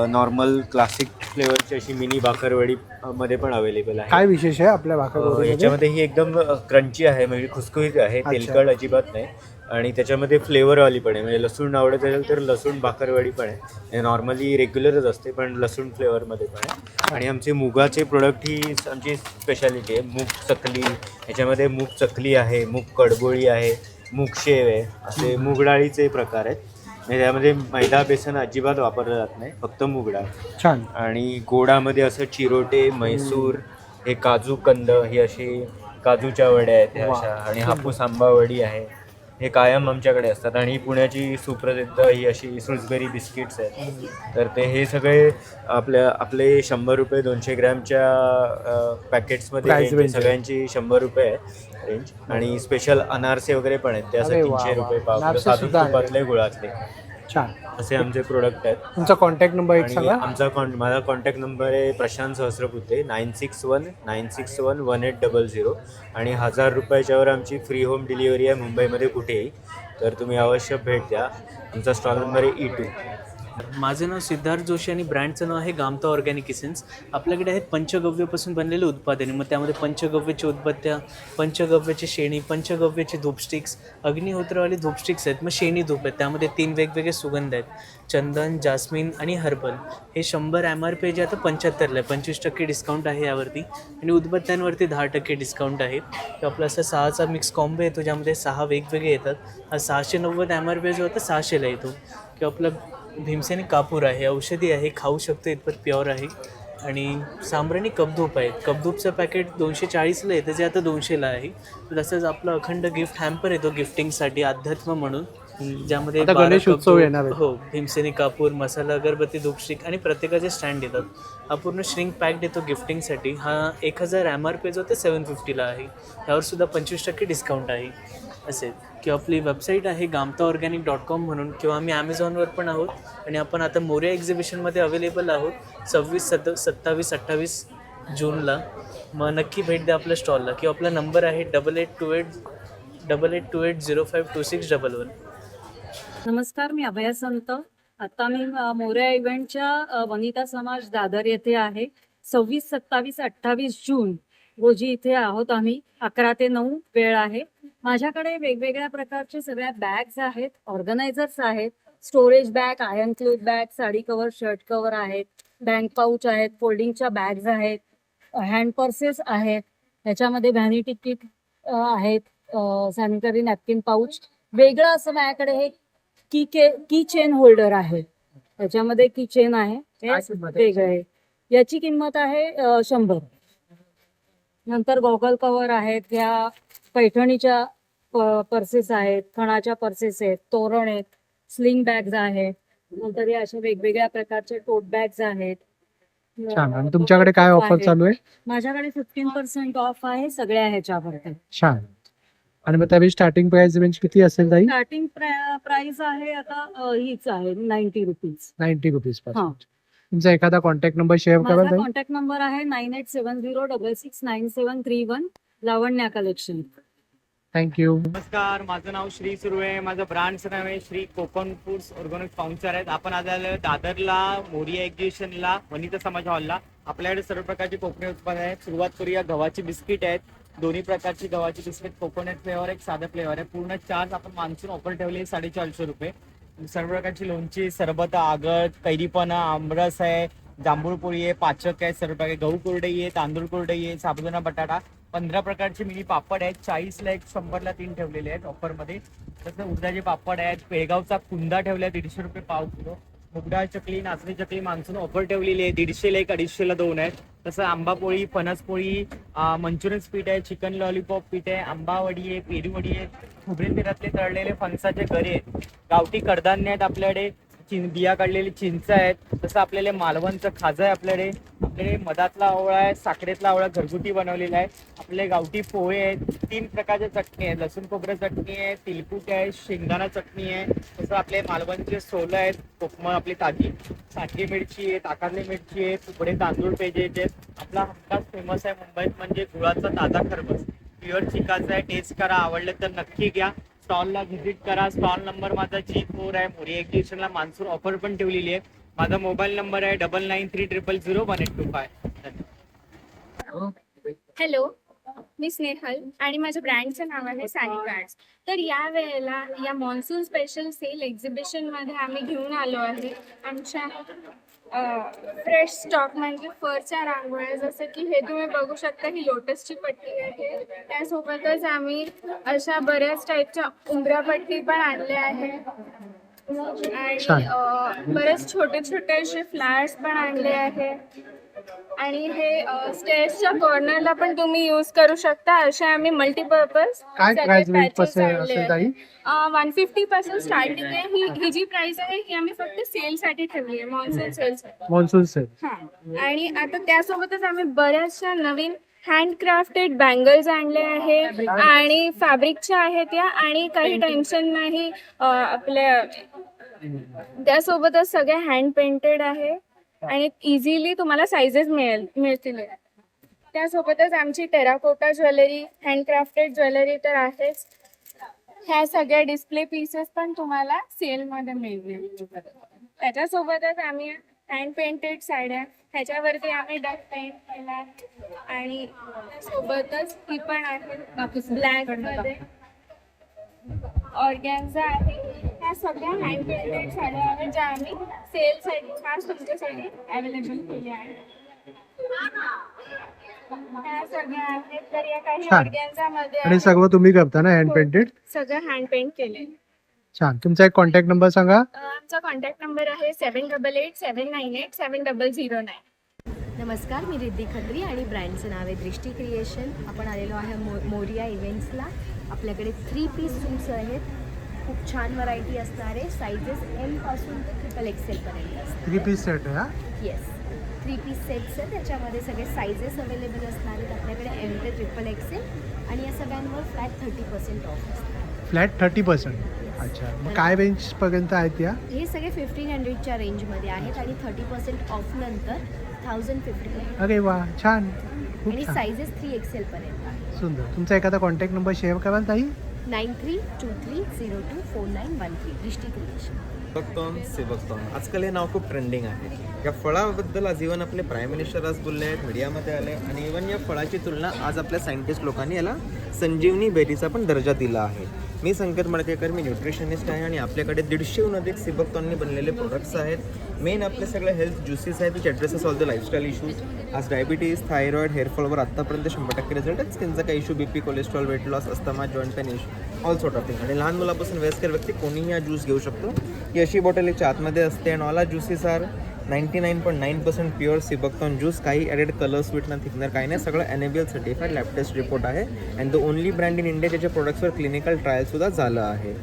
नॉर्मल क्लासिक फ्लेवरची अशी मिनी बाकरवडी मध्ये पण अवेलेबल आहे. काय विशेष आहे आपल्या भाकरवडीमध्ये? याच्यामध्ये ही एकदम क्रंची आहे, म्हणजे खुसखुशीत आहे, तेलकट अजिबात नाही. आणि त्याच्यामध्ये फ्लेवरवाली पण आहे, म्हणजे लसूण आवडत असेल तर लसूण भाकरवडी पण आहे. नॉर्मली रेग्युलरच असते पण लसूण फ्लेवरमध्ये पण आहे. आणि आमचे मुगाचे प्रोडक्ट ही आमची स्पेशालिटी आहे. मूग चकली, याच्यामध्ये मूग चकली आहे, मूग कडबोळी आहे, मूग शेव आहे, असे मूग डाळीचे प्रकार आहेत. म्हणजे त्यामध्ये मैदा बेसन अजिबात वापरलं जात नाही, फक्त मूग डाळ. छान. आणि गोडामध्ये असं चिरोटे, म्हैसूर, हे काजू कंद, ही अशी काजूच्या वड्या आहेत ह्या अशा. आणि हापूस आंबा वडी आहे, हे कायम आमच्याकडे असतात. आणि पुण्याची सुप्रसिद्ध ही अशी सुसबेरी बिस्किट्स आहेत. तर हे सगळे आपले 100 रुपये 200 ग्रॅमच्या पॅकेट्समध्ये सगळ्यांची 100 रुपये आहे रेंज. आणि स्पेशल अनारसे वगैरे पण आहेत, ते असं 300 रुपये पाव, साधू तुपातले गुळातले. छान. असे आमचे प्रोडक्ट आहेत. तुमचा कॉन्टॅक्ट नंबर एक सांगा. माझा कॉन्टॅक्ट नंबर आहे प्रशांत सहस्रबुद्धे, 9619611800. आणि 1000 रुपयाच्यावर आमची फ्री होम डिलिव्हरी आहे मुंबईमध्ये कुठेही. तर तुम्ही अवश्य भेट द्या. आमचा स्टॉल नंबर आहे E2. माझं नाव सिद्धार्थ जोशी आणि ब्रँडचं नाव आहे गामता ऑर्गॅनिक इसेन्स. आपल्याकडे आहेत पंचगव्यपासून बनलेले उत्पादने. मग त्यामध्ये पंचगव्याची उदबत्त्या, पंचगव्याची शेणी, पंचगव्याचे धूपस्टिक्स, अग्निहोत्रवाले धूपस्टिक्स आहेत. मग शेणी धूप आहेत, त्यामध्ये 3 वेगवेगळे सुगंध आहेत, चंदन, जास्मिन आणि हर्बल. हे 100 MRP जे आता 75ला आहे, 25% डिस्काउंट आहे यावरती. आणि उदबत्त्यांवरती 10% डिस्काउंट आहे. तो आपला असा 6चा मिक्स कॉम्बो येतो, ज्यामध्ये 6 वेगवेगळे येतात. हा 690 MRP जो होता 600ला येतो. किंवा आपला भीमसेनी कापूर आहे, औषधी आहे, खाऊ शकतो, इतपत प्युअर आहे. आणि सांब्राणी कपधूप आहेत. कपधूपचं पॅकेट 240ला येतं, जे आता 200ला आहे. तसंच आपलं अखंड गिफ्ट हॅम्पर येतो गिफ्टिंगसाठी, अध्यात्म म्हणून, ज्यामध्ये गणेश उत्सव येणार आहे. हो, भीमसेनी कापूर, मसाला, अगरबत्ती, धूपस्टिक आणि प्रत्येकाचे स्टँड येतात. हा पूर्ण श्रिंक पॅक देतो गिफ्टिंगसाठी. हा 1000 MRP जो ते 750ला आहे. यावर सुद्धा 25% डिस्काउंट आहे. असेल किंवा आपली वेबसाईट आहे gamtaorganic.com म्हणून, किंवा आम्ही ॲमेझॉनवर पण आहोत. आणि आपण आता मोरया एक्झिबिशनमध्ये अवेलेबल आहोत 26, 27, 28 जूनला. मग नक्की भेट द्या आपल्या स्टॉलला. किंवा आपला नंबर आहे 8828052611. नमस्कार, मी अभया संत. आता मी मोरया इव्हेंटच्या वनिता समाज दादर येथे आहे. 26, 27, 28 जून रोजी इथे आहोत आम्ही. 11 ते 9 वेळ आहे. माझ्याकडे वेगवेगळ्या प्रकारचे सगळ्या बॅग्स आहेत, ऑर्गनायझर्स आहेत, storage bag, iron cloth bag, sari cover, shirt cover आहेत, बँक पाऊच आहेत, फोल्डिंगच्या बॅग्स आहेत, हँड पर्सेस आहेत, त्याच्यामध्ये व्हॅनिटी किट आहेत, सॅनिटरी नॅपकिन पाऊच. वेगळं असं माझ्याकडे हे की चेन होल्डर आहे, त्याच्यामध्ये की चेन आहे, हे वेगळं आहे. याची किंमत आहे 100. नंतर गॉगल कवर आहेत, ह्या पैठणीच्या पर्सेस आहेत, खणाच्या पर्सेस आहेत, तोरण आहेत, स्लिंग बॅग्स आहेत. नंतर या अशा वेगवेगळ्या प्रकारचे टोट बॅग्स आहेत. छान. आणि तुमच्याकडे काय ऑफर चालू आहे? माझ्याकडे 15% ऑफ आहे सगळ्या ह्याच्यावरती. छान. आणि मग त्यावेळी स्टार्टिंग प्राइस रेंज किती असेल ताई? स्टार्टिंग प्राइस आहे आता हीच आहे 90 रुपीज. 90 रुपीज पासून. तुमचा एखादा कॉन्टॅक्ट नंबर शेअर करा. माझा कॉन्टॅक्ट नंबर आहे 9870669731, लावण्या कलेक्शन. थँक्यू. नमस्कार, माझं नाव श्री सुर्वे. माझं ब्रँडचं नाव आहे Shri Konkan foods organic sponsor आहेत. आपण आज आलो दादरला मोरिया एक्झिबिशनला, वनिता समाज हॉलला. आपल्याकडे सर्व प्रकारची कोकणी उत्पादन आहेत. सुरुवात करूया. गव्हाची बिस्किट आहेत, दोन्ही प्रकारची गव्हाची बिस्किट, कोकोनट फ्लेवर, एक साधा फ्लेवर आहे. पूर्ण चार्ज आपण मान्सून ऑफर ठेवली 450 रुपये. सर्व प्रकारची लोणची, सरबत, आगळ, कैरीपणा, आमरस आहे, जांभूळ पोळी आहे, पाचक आहे, सर्व प्रकार गहू कुरडई आहे, तांदूळ कुरडई आहे, साबुदाणा बटाटा 15 प्रकारचे मिनी पापड आहेत. 40ला 1, 100ला 3 ठेवलेले आहेत ऑफरमध्ये. तसं उडदाचे पापड आहेत. पेळगावचा कुंदा ठेवला आहे 150 रुपये पाव किलो. मुगडाळ चकली, नाचणी चकली मान्सून ऑफर ठेवलेली आहे. 150ला 1, 250ला 2 आहेत. तसं आंबा पोळी, फणस पोळी, मंचुरियन पीठ आहे, चिकन लॉलीपॉप पीठ आहे, आंबावडी आहे, पेरूवडी आहे, खोबरे तेलातले तळलेले फणसाचे गरे आहेत, गावठी कडधान्य आहेत आपल्याकडे, बिया काढलेली चिंच आहेत. तसं आपल्याला मालवणचं खाजं आहे आपल्याकडे मधातला आवळा आहे, साखरेतला आवळा घरगुती बनवलेला आहे. आपले गावठी पोहे आहेत. 3 प्रकारच्या चटणी आहेत. लसूण खोबरं चटणी आहे, तिलकुट आहे, शेंगदाणा चटणी आहे. तसं आपले मालवणचे सोलं आहेत, कोकमं आपली ताजी, सांडगी मिरची आहे, ताकातली मिरची आहे, तुकडे तांदूळ पेजेचे आहेत. आपला हमखास फेमस आहे मुंबईत म्हणजे गुळाचा ताजा खरबस, प्युअर चिकाचा आहे. टेस्ट करा, आवडलं तर नक्की घ्या. स्टॉलला व्हिजिट करा. स्टॉल नंबर माझा G4 आहे. मोरी एक्झिबिशनला मान्सून ऑफर पण ठेवलेली आहे. माझा मोबाईल नंबर आहे 9930001825. हॅलो, मी स्नेहल आणि माझ्या ब्रँडचं नाव आहे सॅनी कार्ड्स. तर या वेळेला या मॉन्सून स्पेशल सेल एक्झिबिशनमध्ये आम्ही घेऊन आलो आहे आमच्या फ्रेश स्टॉक म्हणजे फरच्या रांगोळ्या. जसं की हे तुम्ही बघू शकता, ही लोटसची पट्टी आहे. त्यासोबतच आम्ही अशा बऱ्याच टाईपच्या उंबऱ्या पट्टी पण आणल्या आहेत आणि बरेच छोटे छोटे असे फ्लॅट्स पण आणले आहेत. आणि हे स्टेजच्या कॉर्नरला पण तुम्ही यूज करू शकता. असे आम्ही मल्टीपर्पज काय प्राइस असेल ताई? 150 पासून स्टार्टिंग आहे. ही जी प्राइस आहे ही आम्ही फक्त सेलसाठी ठेवली आहे, मॉन्सून सेल. हा, आणि आता त्यासोबतच आम्ही बऱ्याचशा नवीन हँडक्राफ्टेड बँगल्स आणले आहे आणि फॅब्रिकच्या आहेत या, आणि काही टेन्शन नाही आपल्या. त्यासोबतच सगळे हँड पेंटेड आहे आणि इझिली तुम्हाला साईजेस मिळतील. त्यासोबतच आमची टेराकोटा ज्वेलरी, हँडक्राफ्टेड ज्वेलरी तर आहेच. ह्या सगळ्या डिस्प्ले पीसेस पण तुम्हाला सेलमध्ये मिळतील. त्याच्यासोबतच आम्ही हँड पेंटेड साड्या, ह्याच्यावरती आम्ही डक पेंट केला आणि सोबतच ही पण आहे ब्लॅकमध्ये ऑर्गॅन्झा आहे. ह्या सगळ्या हँड पेंटेड साड्या आहेत ज्या आम्ही सेलसाठी खास तुमच्यासाठी अवेलेबल केल्या आहेत. ह्या सगळ्या आहेत. तर या काही ऑर्गॅन्झामध्ये आणि सगळं तुम्ही करता ना हँड पेंटेड? सगळं हँड पेंट केले. छान. तुमचा एक कॉन्टॅक्ट नंबर सांगा. आमचा कॉन्टॅक्ट नंबर आहे 7887987009. नमस्कार, मी रिद्धी खत्री आणि ब्रँडचं नाव आहे दृष्टी क्रिएशन. आपण आलेलो आहे मोरिया इव्हेंट्सला. आपल्याकडे 3 पीस सूट्स आहेत. खूप छान व्हरायटी असणार आहे. साईजेस M पासून ते XXL पर्यंत असतात. 3 पीस सेट आहे. येस, 3 पीस सेट्स आहेत. त्याच्यामध्ये सगळे साईजेस अवेलेबल असणार आहेत आपल्याकडे M ते XXL, आणि या सगळ्यांवर फ्लॅट 30% ऑफ असतात. फ्लॅट 30%? अच्छा. मग काय रेंज पर्यंत आहेत या? हे सगळे 1500च्या रेंजमध्ये आहेत आणि 30% ऑफ नंतर 1050. अरे वा, छान, खूप आणि छान. साईजेस 3XL पर्यंत आहे. सुंदर. तुमचा एखादा कॉन्टॅक्ट नंबर शेअर कराल ताई? 9323024913. दृष्टी क्रिएशन. सिबकतॉन आजकाल हे नाव खूप ट्रेंडिंग आहे. या फळाबद्दल आज इव्हन आपले प्राईम मिनिस्टर आज बोलले आहेत, मीडियामध्ये आले, आणि इव्हन या फळाची तुलना आज आपल्या सायंटिस्ट लोकांनी याला संजीवनी बेरीचा पण दर्जा दिला आहे. मी संकेत मडकेकर, मी न्यूट्रिशनिस्ट आहे आणि आपल्याकडे 150हून अधिक सिबकतॉननी बनलेले प्रोडक्ट्स आहेत. मेन आपले सगळे हेल्थ ज्युसेस आहेत which addresses all the lifestyle issues. आज डायबिटीज, थायरॉइड, हेअरफॉलवर आत्तापर्यंत 100% रिझल्ट आहेत. स्किनचा काही issue, BP, cholesterol, weight loss, asthma, joint pain issue, all sort of thing. आणि लहान मुलापासून वयस्कर व्यक्ती कोणीही हा ज्यूस घेऊ शकतो. ही अशी बॉटल याच्या आतमध्ये असते आणि all are juices are 99.9% pure sea buckthorn juice. काही ॲडेड कलर, स्वीटनर, थिकनर काही नाही. सगळं NABL certified lab test report आहे and the only brand in India ज्याच्या प्रोडक्ट्सवर क्लिनिकल ट्रायलसुद्धा झालं आहे.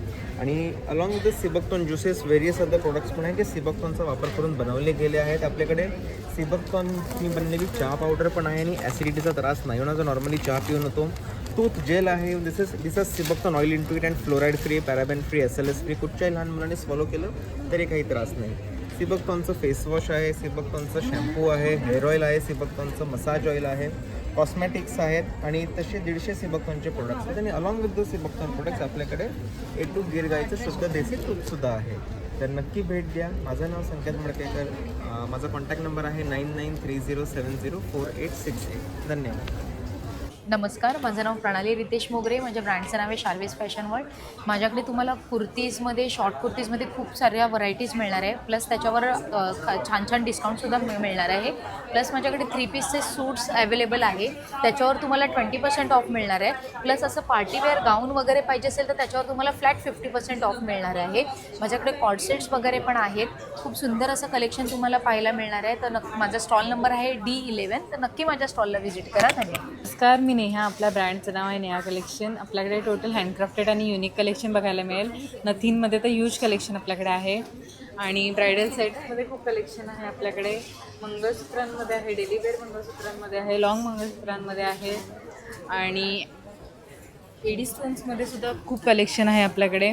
आणि along with the sea buckthorn juices various other products पण आहेत जे सिबकतॉनचा वापर करून बनवले गेले आहेत. आपल्याकडे सिबकतॉननी बनलेली चहा पावडर पण आहे आणि ॲसिडिटीचा त्रास नाही होणार जो नॉर्मली चहा पिऊन होतो. टूथ जेल आहे. This is sea buckthorn oil into it and fluoride free, paraben free, SLS free. कुठच्याही लहान मुलांनी फॉलो केलं तरी काही त्रास नाही. सिबकतॉनचं फेसवॉश आहे, सिबकतॉनचं शॅम्पू आहे, हेअर ऑइल आहे, सिबकतॉनचं मसाज ऑइल आहे, कॉस्मॅटिक्स आहेत आणि तसे 150 सिबकतॉनचे प्रोडक्ट्स आहेत. आणि अलॉंग विथ द सिबकतॉन प्रोडक्ट्स आपल्याकडे A to गिर गाईचं शुद्ध देसी तूपसुद्धा आहे. तर नक्की भेट द्या. माझं नाव संकेत मडकेकर. माझा कॉन्टॅक्ट नंबर आहे 9930704868. धन्यवाद. नमस्कार, माझं नाव प्रणाली रितेश मोगरे. माझ्या ब्रँडचं नाव आहे शार्वेज फॅशन वर्ल्ड. माझ्याकडे तुम्हाला कुर्तीजमध्ये, शॉर्ट कुर्तीजमध्ये खूप साऱ्या व्हरायटीज मिळणार आहे. प्लस त्याच्यावर छान छान डिस्काउंटसुद्धा मिळणार आहे. प्लस माझ्याकडे 3 पीसचे सूट्स अवेलेबल आहे, त्याच्यावर तुम्हाला 20% ऑफ मिळणार आहे. प्लस असं पार्टीवेअर गाऊन वगैरे पाहिजे असेल तर त्याच्यावर तुम्हाला फ्लॅट 50% ऑफ मिळणार आहे. माझ्याकडे कॉर्डसेट्स वगैरे पण आहेत. खूप सुंदर असं कलेक्शन तुम्हाला पाहायला मिळणार आहे. तर माझा स्टॉल नंबर आहे D11. तर नक्की माझ्या स्टॉलला व्हिजिट करा. धन्यवाद. नमस्कार, मी नेहा. आपल्या ब्रँडचं नाव आहे नेहा कलेक्शन. आपल्याकडे टोटल हँडक्राफ्टेड आणि युनिक कलेक्शन बघायला मिळेल. नथींमध्ये तर ह्यूज कलेक्शन आपल्याकडे आहे आणि ब्रायडल सेट्समध्ये खूप कलेक्शन आहे आपल्याकडे. मंगळसूत्रांमध्ये आहे, डेली वेअर मंगळसूत्रांमध्ये आहे, लॉंग मंगळसूत्रांमध्ये आहे आणि एडी स्टोन्समध्ये सुद्धा खूप कलेक्शन आहे आपल्याकडे.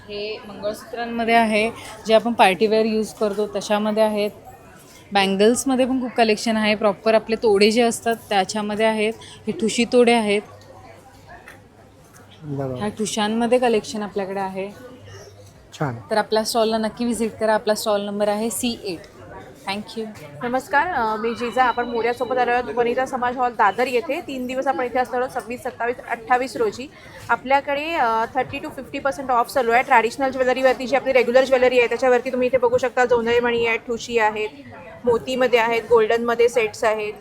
हे मंगळसूत्रांमध्ये आहे, जे आपण पार्टीवेअर यूज करतो तशामध्ये आहेत. बँगल्समध्ये पण खूप कलेक्शन आहे. प्रॉपर आपले तोडे जे असतात त्याच्यामध्ये आहेत. हे ठुशी तोडे आहेत. ह्या ठुशांमध्ये कलेक्शन आपल्याकडे आहे. छान. तर आपल्या स्टॉलला नक्की व्हिजिट करा. आपला स्टॉल नंबर आहे C8. थँक्यू. नमस्कार, मी जिजा. आपण मोर्यासोबत आलो आहोत वनिता समाज हॉल दादर येथे. 3 दिवस आपण इथे असणार आहोत. 26, 27, 28 रोजी आपल्याकडे 30 to 50% ऑफ चालू आहे. ट्रॅडिशनल ज्वेलरीवरती जी आपली रेग्युलर ज्वेलरी आहे त्याच्यावरती तुम्ही इथे बघू शकता. जोंधळेमणी आहेत, ठुशी आहेत, मोतीमध्ये आहेत, गोल्डनमध्ये सेट्स आहेत,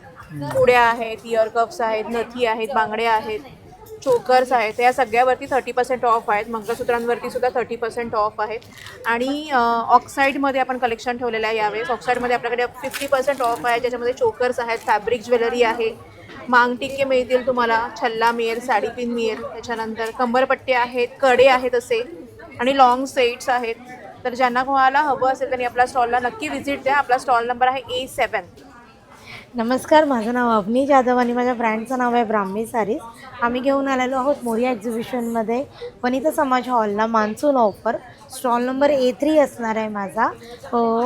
पुड्या आहेत, इयर कप्स आहेत, नथी आहेत, बांगड्या आहेत, चोकर्स आहेत. या सगळ्यावरती 30% ऑफ आहेत. मंगळसूत्रांवरती सुद्धा 30% ऑफ आहेत. आणि ऑक्साईडमध्ये आपण कलेक्शन ठेवलेलं आहे यावेळेस. ऑक्साईडमध्ये आपल्याकडे 50% ऑफ आहे, ज्याच्यामध्ये चोकर्स आहेत, फॅब्रिक ज्वेलरी आहे, मांगटिक्के मिळतील तुम्हाला, छल्ला मिळेल, साडीपिन मिळेल, त्याच्यानंतर कंबरपट्टे आहेत, कडे आहेत असे आणि लॉंग सेट्स आहेत. तर ज्यांना कोणाला हवं असेल त्यांनी आपल्या स्टॉलला नक्की व्हिजिट द्या. आपला स्टॉल नंबर आहे A7. नमस्कार, माझं नाव अवनी जाधव आणि माझ्या ब्रँडचं नाव आहे ब्राह्मी सारीज. आम्ही घेऊन आलेलो आहोत मोरिया एक्झिबिशनमध्ये वनिता समाज हॉलला monsoon offer. Stall number A3 असणार आहे माझा.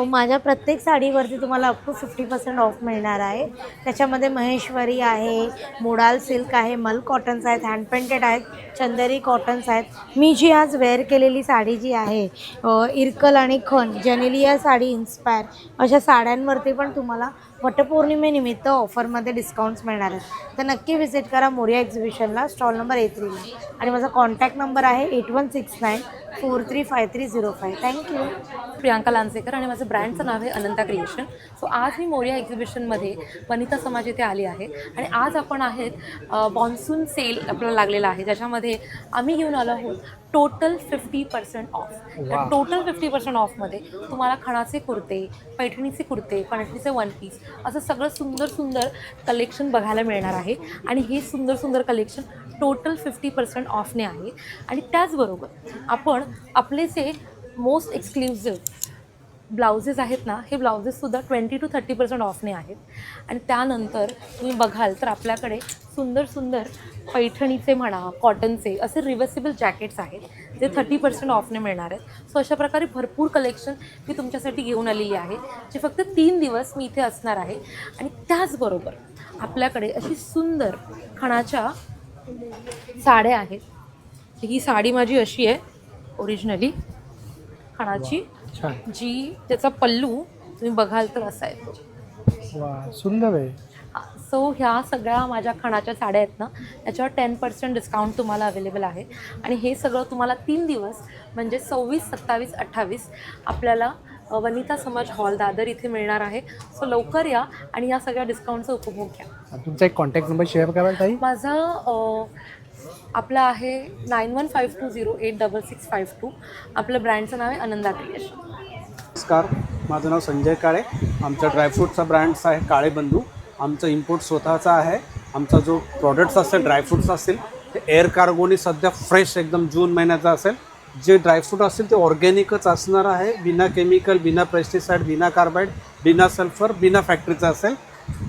माझ्या प्रत्येक साडीवरती तुम्हाला अप टू 50% ऑफ मिळणार आहे. त्याच्यामध्ये महेश्वरी आहे, मोडाल सिल्क आहे, मल कॉटन्स आहेत, हँड पेंटेड आहेत, चंदेरी कॉटन्स आहेत. मी जी आज वेअर केलेली साडी जी आहे इरकल आणि खण जेनेलिया साडी इन्स्पायर अशा साड्यांवरती पण तुम्हाला वटपौर्णिमेनिमित्त ऑफरमध्ये डिस्काउंट्स मिळणार आहेत. तर नक्की व्हिजिट करा मोरिया एक्झिबिशनला, स्टॉल नंबर A3ला. आणि माझा कॉन्टॅक्ट नंबर आहे 8169435305. थँक्यू. प्रियांका लांजेकर आणि माझं ब्रँडचं नाव आहे अनंता क्रिएशन. सो आज मी मोरिया एक्झिबिशनमध्ये वनिता समाज इथे आली आहे आणि आज आपण आहेत मॉन्सून सेल आपल्याला लागलेला आहे, ज्याच्यामध्ये आम्ही घेऊन आलो आहोत टोटल 50% ऑफ. त्या टोटल 50% ऑफमध्ये तुम्हाला खणाचे कुर्ते, पैठणीचे कुर्ते, पैठणीचे 1 पीस असं सगळं सुंदर सुंदर कलेक्शन बघायला मिळणार आहे. आणि हे सुंदर सुंदर कलेक्शन टोटल 50% ऑफने आहे. आणि त्याचबरोबर आपण आपले जे मोस्ट एक्सक्लुझिव्ह ब्लाउजेस आहेत ना, हे ब्लाउजेससुद्धा 20 to 30% ऑफने आहेत. आणि त्यानंतर तुम्ही बघाल तर आपल्याकडे सुंदर सुंदर पैठणीचे म्हणा, कॉटनचे असे रिव्हर्सिबल जॅकेट्स आहेत जे 30% ऑफने मिळणार आहेत. सो अशा प्रकारे भरपूर कलेक्शन मी तुमच्यासाठी घेऊन आलेली आहे, जे फक्त 3 दिवस मी इथे असणार आहे. आणि त्याचबरोबर आपल्याकडे अशी सुंदर खणाच्या साड्या आहेत. ही साडी माझी अशी आहे ओरिजिनली खणाची, जी त्याचा पल्लू तुम्ही बघाल तर असा आहे तो. वा, सुंदर आहे. सो ह्या सगळ्या माझ्या खणाच्या साड्या आहेत ना, त्याच्यावर 10% डिस्काउंट तुम्हाला अवेलेबल आहे. आणि हे सगळं तुम्हाला 3 दिवस म्हणजे 26, 27, 28 आपल्याला वनिता समाज हॉल दादर इथे मिळणार आहे. सो लवकर या आणि या सगळ्या डिस्काउंटचा उपभोग घ्या. तुमचा एक कॉन्टॅक्ट नंबर शेअर कराल ताई? माझा आपला आहे 9152086652. आपलं ब्रँडचं नाव आहे आनंदा क्रिएशन. नमस्कार, माझं नाव संजय काळे. आमचा ड्रायफ्रूटचा ब्रँड्स आहे काळे बंधू. आमचं इम्पोर्ट स्वतःचा आहे. आमचा जो प्रॉडक्ट्स असेल, ड्रायफ्रूट्स असतील ते एअर कार्गोनी सध्या फ्रेश एकदम जून महिन्याचा असेल. जे ड्रायफ्रूट असतील ते ऑर्गॅनिकच असणार आहे, बिना केमिकल, बिना पेस्टिसाईड, बिना कार्बाईड, बिना सल्फर, बिना फॅक्टरीचं असेल.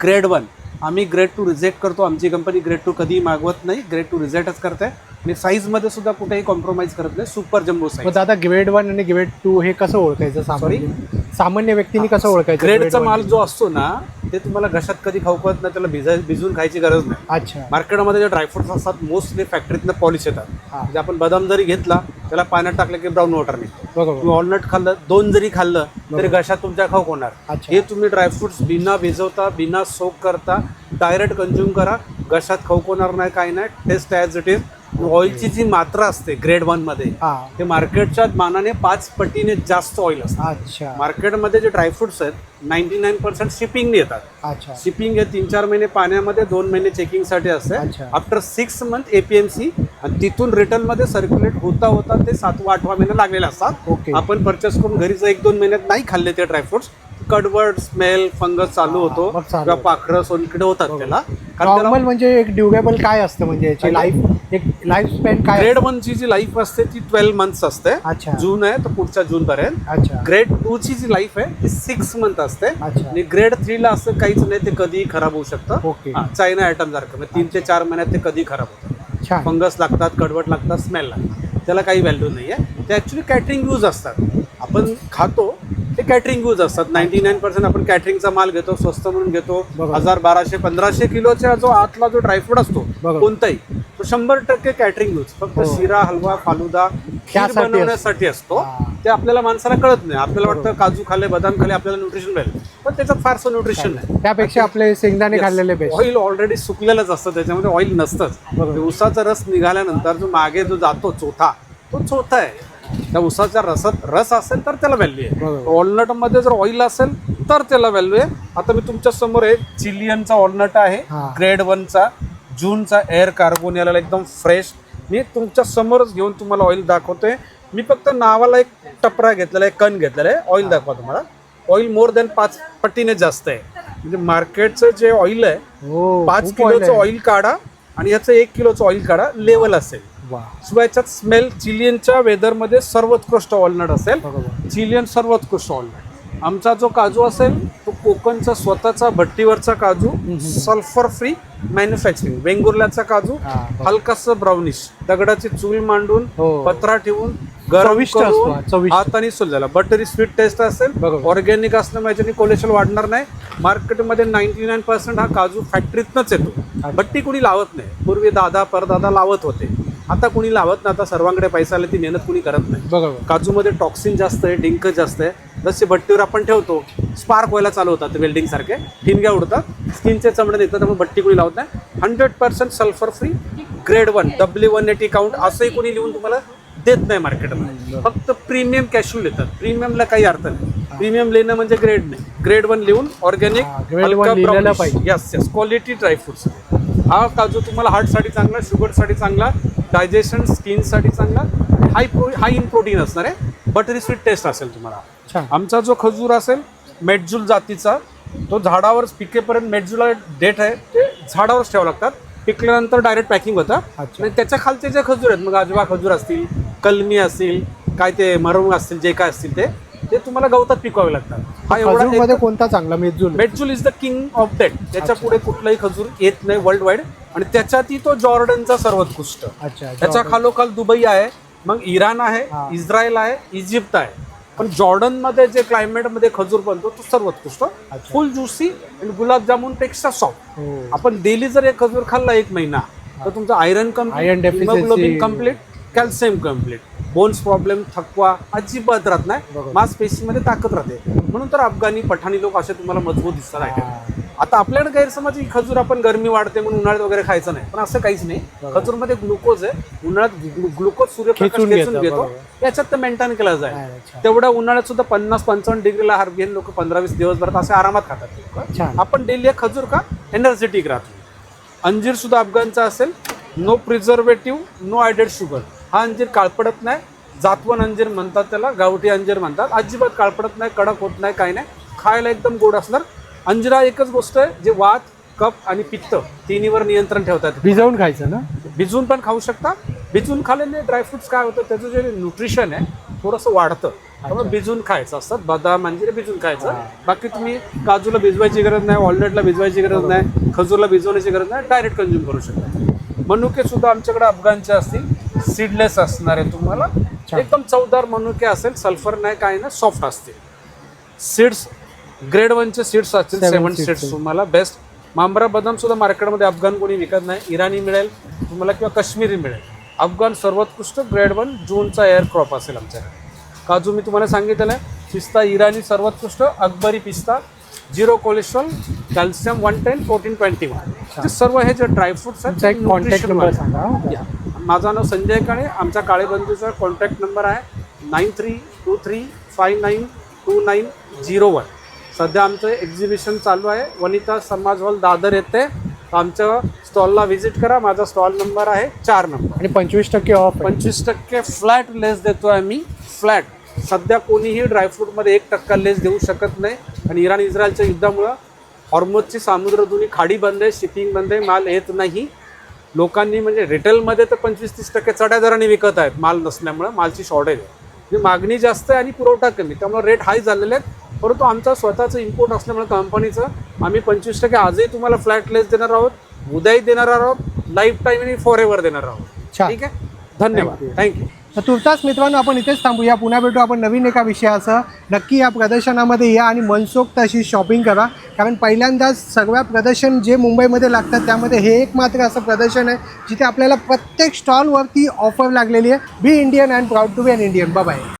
ग्रेड 1 आम्ही ग्रेड 2 रिजेक्ट करतो. आमची कंपनी ग्रेड 2 कधीही मागवत नाही, ग्रेड 2 रिजेक्टच करते. आणि साईजमध्ये सुद्धा कुठेही कॉम्प्रोमाइज करत नाही. Super jumbo size. दादा ग्रेड 1 आणि ग्रेड 2 हे कसं ओळखायचं? सामान्य व्यक्तीने कसं ओळखायचं? ग्रेडचा माल जो असतो ना, ते तुम्हाला घशात कधी खाऊ कळत नाही, त्याला भिजून खायची गरज नाही. अच्छा. मार्केटमध्ये जे ड्रायफ्रुट्स असतात मोस्टली फॅक्टरीतनं पॉलिश येतात. म्हणजे आपण बदाम जरी घेतला त्याला पाण्यात टाकलं की ब्राऊन वॉटर निघतो. तुम्ही वॉलनट खाल्लं, 2 जरी खाल्लं तरी घशात तुमच्या खाऊ होणार. हे तुम्ही ड्रायफ्रुट्स बिना भिजवता, बिना सोक करता डायरेक्ट कंझ्युम करा. घशात खवखवणार नाही, काही नाही. Taste as it is. ऑइलची जी मात्रा असते ग्रेड 1 मध्ये ते मार्केटच्या मानाने 5 पटीने जास्त ऑइल असतं. अच्छा. मार्केटमध्ये जे ड्रायफ्रुट्स आहेत 99% शिपिंग येतात. अच्छा. शिपिंग हे 3-4 महिने पाण्यामध्ये, 2 महिने चेकिंगसाठी असते. आफ्टर 6 मंथ APMC आणि तिथून रिटर्नमध्ये सर्क्युलेट होता होता ते 7वा-8वा महिना लागलेला असतात. आपण परचेस करून घरीच 1-2 महिन्यात नाही खाल्ले ते ड्रायफ्रुट्स, कडवड स्मेल, फंगस चालू होतो किंवा पाखरं सोनकिडे होतात त्याला. नॉर्मल म्हणजे एक ड्युरेबल काय असतं, म्हणजे याची लाईफ, एक लाईफ स्पॅन काय? ग्रेड 1 ची जी लाईफ असते ती 12 मंथ्स असते. जून आहे तर पुढच्या जून पर्यंत. ग्रेड 2 ची जी लाईफ आहे ती 6 मंथ असते. आणि ग्रेड 3 ला असं काहीच नाही, ते कधीही खराब होऊ शकतं. चायना आयटम सारखं 3 ते 4 महिन्यात ते कधी खराब होतं. फंगस लागतात, कडवट लागतात, स्मेल लागतात, त्याला काही व्हॅल्यू नाही आहे. ते ॲक्च्युली कॅटरिंग यूज असतात. आपण खातो ते कॅटरिंग यूज असतात. 99% आपण कॅटरिंगचा माल घेतो, स्वस्त म्हणून घेतो. 1000, 1200, 1500 किलोचा जो आतला जो ड्रायफ्रूट असतो कोणताही, तो 100% कॅटरिंग यूज. फक्त शिरा, हलवा, फालुदा खीर बनवण्यासाठी असतो. ते आपल्याला माणसाला कळत नाही. आपल्याला वाटतं काजू खाल्ले, बदाम खाल्ले आपल्याला न्यूट्रिशन मिळेल, पण त्याच्यात फारसं न्यूट्रिशन नाही. त्यापेक्षा आपले शेंगदाणे खाल्लेले बेस्ट. ऑइल ऑलरेडी सुकलेलंच असतं, त्याच्यामध्ये ऑइल नसतंच. उसाचा रस निघाल्यानंतर जो मागे जो जातो चोथा, तो चोथा आहे. त्या उसाच्या रसात रस असेल तर त्याला व्हॅल्यू आहे. वॉलनटमध्ये जर ऑइल असेल तर त्याला व्हॅल्यू आहे. आता मी तुमच्या समोर आहे चिलियनचा वॉलनट आहे, ग्रेड 1चा, जूनचा एअर कार्गोन याला एकदम फ्रेश. मी तुमच्या समोरच घेऊन तुम्हाला ऑइल दाखवतोय. मी फक्त नावाला एक टपरा घेतलेला आहे, कण घेतलेला आहे. ऑइल दाखवा तुम्हाला. ऑइल मोर दॅन 5 पटीने जास्त आहे. म्हणजे मार्केटचं जे ऑइल आहे 5 किलोचं ऑइल काढा आणि याचं 1 किलोचं ऑइल काढा, लेवल असेल. शिवाय याच्यात स्मेल चिलियनच्या वेदरमध्ये सर्वोत्कृष्ट वॉलनट असेल. चिलियन सर्वोत्कृष्ट वॉलनट. आमचा जो काजू असेल तो कोकणचा स्वतःचा भट्टीवरचा काजू, सल्फर फ्री मॅन्युफॅक्चरिंग. वेंगुर्ल्याचा काजू हलकासा ब्राउनिश, दगडाची चूल मांडून पत्रा ठेवून गरम करून हाताने सुलझाला. बटरी स्वीट टेस्ट असेल. ऑर्गॅनिक असल्यामुळे याच्याने कोलेस्ट्रॉल वाढणार नाही. मार्केटमध्ये 99% हा काजू फॅक्टरीतनंच येतो. भट्टी कुणी लावत नाही. पूर्वी दादा परदादा लावत होते, आता कुणी लावत नाही. आता सर्वांकडे पैसा आले, ती मेहनत कुणी करत नाही. काजूमध्ये टॉक्सिन जास्त आहे, डिंक जास्त आहे. जसे भट्टीवर आपण ठेवतो स्पार्क व्हायला चालू होतात, वेल्डिंग सारखे ठिणग्या उडतात, स्किनचे चमडे निघतात, त्यामुळे भट्टी कुणी लावत नाही. 100% sulphur free, grade 1, W180 count असंही कोणी लिहून तुम्हाला देत नाही मार्केटमध्ये. फक्त प्रीमियम कॅशू देतात. प्रीमियमला काही अर्थ नाही. प्रीमियम लिहिणं म्हणजे ग्रेड नाही. ग्रेड 1 लिहून organic, yes yes, quality dry fruits. हा काजू तुम्हाला हार्टसाठी चांगला, शुगरसाठी चांगला, डायजेशन, स्किनसाठी चांगला, हाय इन प्रोटीन असणार आहे. बटरी स्वीट टेस्ट असेल तुम्हाला. आमचा जो खजूर असेल मेटजूल जातीचा, तो झाडावर पिकेपर्यंत मेटजूला डेट आहे, ते झाडावरच ठेवावं लागतात. पिकल्यानंतर डायरेक्ट पॅकिंग होतं. आणि त्याच्या खालचे जे खजूर आहेत, मग अजवा खजूर असतील, कलमी असतील, काय ते मरंग असतील, जे काय असतील ते तुम्हाला गवतात पिकवावे लागतात. हा एवढा कोणता चांगला? Medjool. Medjool is the king of that. त्याच्या पुढे कुठलाही खजूर येत नाही वर्ल्ड वाईड. आणि त्याच्यातही तो जॉर्डनचा सर्वोत्कृष्ट. त्याच्या खालोखाल दुबई आहे, मग इराण आहे, इस्रायल आहे, इजिप्त आहे. पण जॉर्डनमध्ये जे क्लायमेटमध्ये खजूर बनतो तो सर्वोत्कृष्ट, फुल ज्युसी आणि गुलाबजामुनपेक्षा सॉफ्ट. आपण डेली जर एक खजूर खाल्ला 1 महिना तर तुमचा iron complete, haemoglobin complete, calcium complete, bones problem, थकवा अजिबात राहत नाही. मांसपेशीमध्ये ताकद राहते. म्हणून तर अफगाणी, पठाणी लोक असे तुम्हाला मजबूत दिसतात आहे. आता आपल्याकडे गैरसमज ही खजूर आपण गरमी वाढते म्हणून उन्हाळ्यात वगैरे खायचं नाही, पण असं काहीच नाही. खजूरमध्ये ग्लुकोज आहे. उन्हाळ्यात ग्लुकोज सूर्यप्रकाश खेचून घेतो, याच्यात तर मेंटेन केला जाईल. तेवढ्या उन्हाळ्यात सुद्धा 50-55 डिग्रीला हार्बियन लोक 15-20 दिवसभरात असे आरामात खातात. आपण डेली एक खजूर का एनर्जेटिक राहतो. अंजीर सुद्धा अफगाणचा असेल. No preservative, no added sugar. हा अंजीर काळपडत नाही. जातवन अंजीर म्हणतात त्याला, गावठी अंजीर म्हणतात. अजिबात काळपडत नाही, कडक होत नाही, काही नाही. खायला एकदम गोड असणार. अंजिरा एकच गोष्ट आहे, जे वात, कफ आणि पित्त तिन्हीवर नियंत्रण ठेवतात. भिजवून खायचं ना? भिजवून पण खाऊ शकता. भिजवून खाल्ल्याने ड्रायफ्रुट्स काय होतं, त्याचं जे न्यूट्रिशन आहे थोडंसं वाढतं. त्यामुळे भिजवून खायचं असतात. बदाम, अंजीर भिजवून खायचं. बाकी तुम्ही काजूला भिजवायची गरज नाही, वॉलनटला भिजवायची गरज नाही, खजूरला भिजवण्याची गरज नाही, डायरेक्ट कंझ्युम करू शकता. मनुके सुद्धा आमच्याकडे अफगाणचे असतील, सीडलेस असणार आहे. तुम्हाला एकदम चवदार मनुके असेल, सल्फर नाही, काय नाही, सॉफ्ट असतील. सीड्स ग्रेड 1चे सीड्स असतील, 7 सीड्स तुम्हाला बेस्ट. मांबरा बदाम सुद्धा मार्केटमध्ये अफगाण कोणी विकत नाही. इराणी मिळेल तुम्हाला किंवा काश्मीरी मिळेल. अफगाण सर्वोत्कृष्ट ग्रेड 1 जूनचा एअर क्रॉप असेल आमच्याकडे. काजू मी तुम्हाला सांगितलेलं आहे. पिस्ता इराणी सर्वोत्कृष्ट, अकबरी पिस्ता, झिरो कोलेस्ट्रॉल, कॅल्शियम 110, प्रोटीन 21. सर्व हे जे ड्रायफ्रुट्स आहेत एक कॉन्टॅक्ट नंबर सांगा. या. माझं नाव संजय काळे. आमच्या काळे बंधूचा कॉन्टॅक्ट नंबर आहे 9323592901. सध्या आमचं एक्झिबिशन चालू आहे वनिता समाज हॉल दादर येथे. आमच्या स्टॉलला व्हिजिट करा. माझा स्टॉल नंबर आहे 4 नंबर. आणि 25% ऑफ. 25% फ्लॅट लेस देतो आहे मी. फ्लॅट सध्या कोणीही ड्रायफ्रूटमध्ये 1% लेस देऊ शकत नाही. आणि इराण इस्रायलच्या युद्धामुळं हॉर्मोजची सामुद्रधुनी खाडी बंद आहे, शिपिंग बंद आहे, माल येत नाही. लोकांनी म्हणजे रिटेलमध्ये तर 25-30% चढ्या दराने विकत आहेत माल नसल्यामुळं. मालची शॉर्टेज आहे, म्हणजे मागणी जास्त आहे आणि पुरवठा कमी, त्यामुळे रेट हाय झालेले आहेत. परंतु आमचा स्वतःचं इम्पोर्ट असल्यामुळे कंपनीचं आम्ही 25% आजही तुम्हाला फ्लॅट लेस देणार आहोत, उद्याही देणार आहोत, लाईफ टाईम आणि फॉर एव्हर देणार आहोत. ठीक आहे, धन्यवाद, थँक्यू. तर तुर्तास मित्रांनो आपण इथेच थांबूया. पुन्हा भेटू आपण नवीन एका विषयासह. नक्की या प्रदर्शनामध्ये या आणि मनसोक्त अशी शॉपिंग करा, कारण पहिल्यांदाच सगळ्या प्रदर्शन जे मुंबईमध्ये लागतात त्यामध्ये हे एक मात्र असं प्रदर्शन आहे जिथे आपल्याला प्रत्येक स्टॉलवरती ऑफर लागलेली आहे. Be Indian and proud to be an Indian. Bye.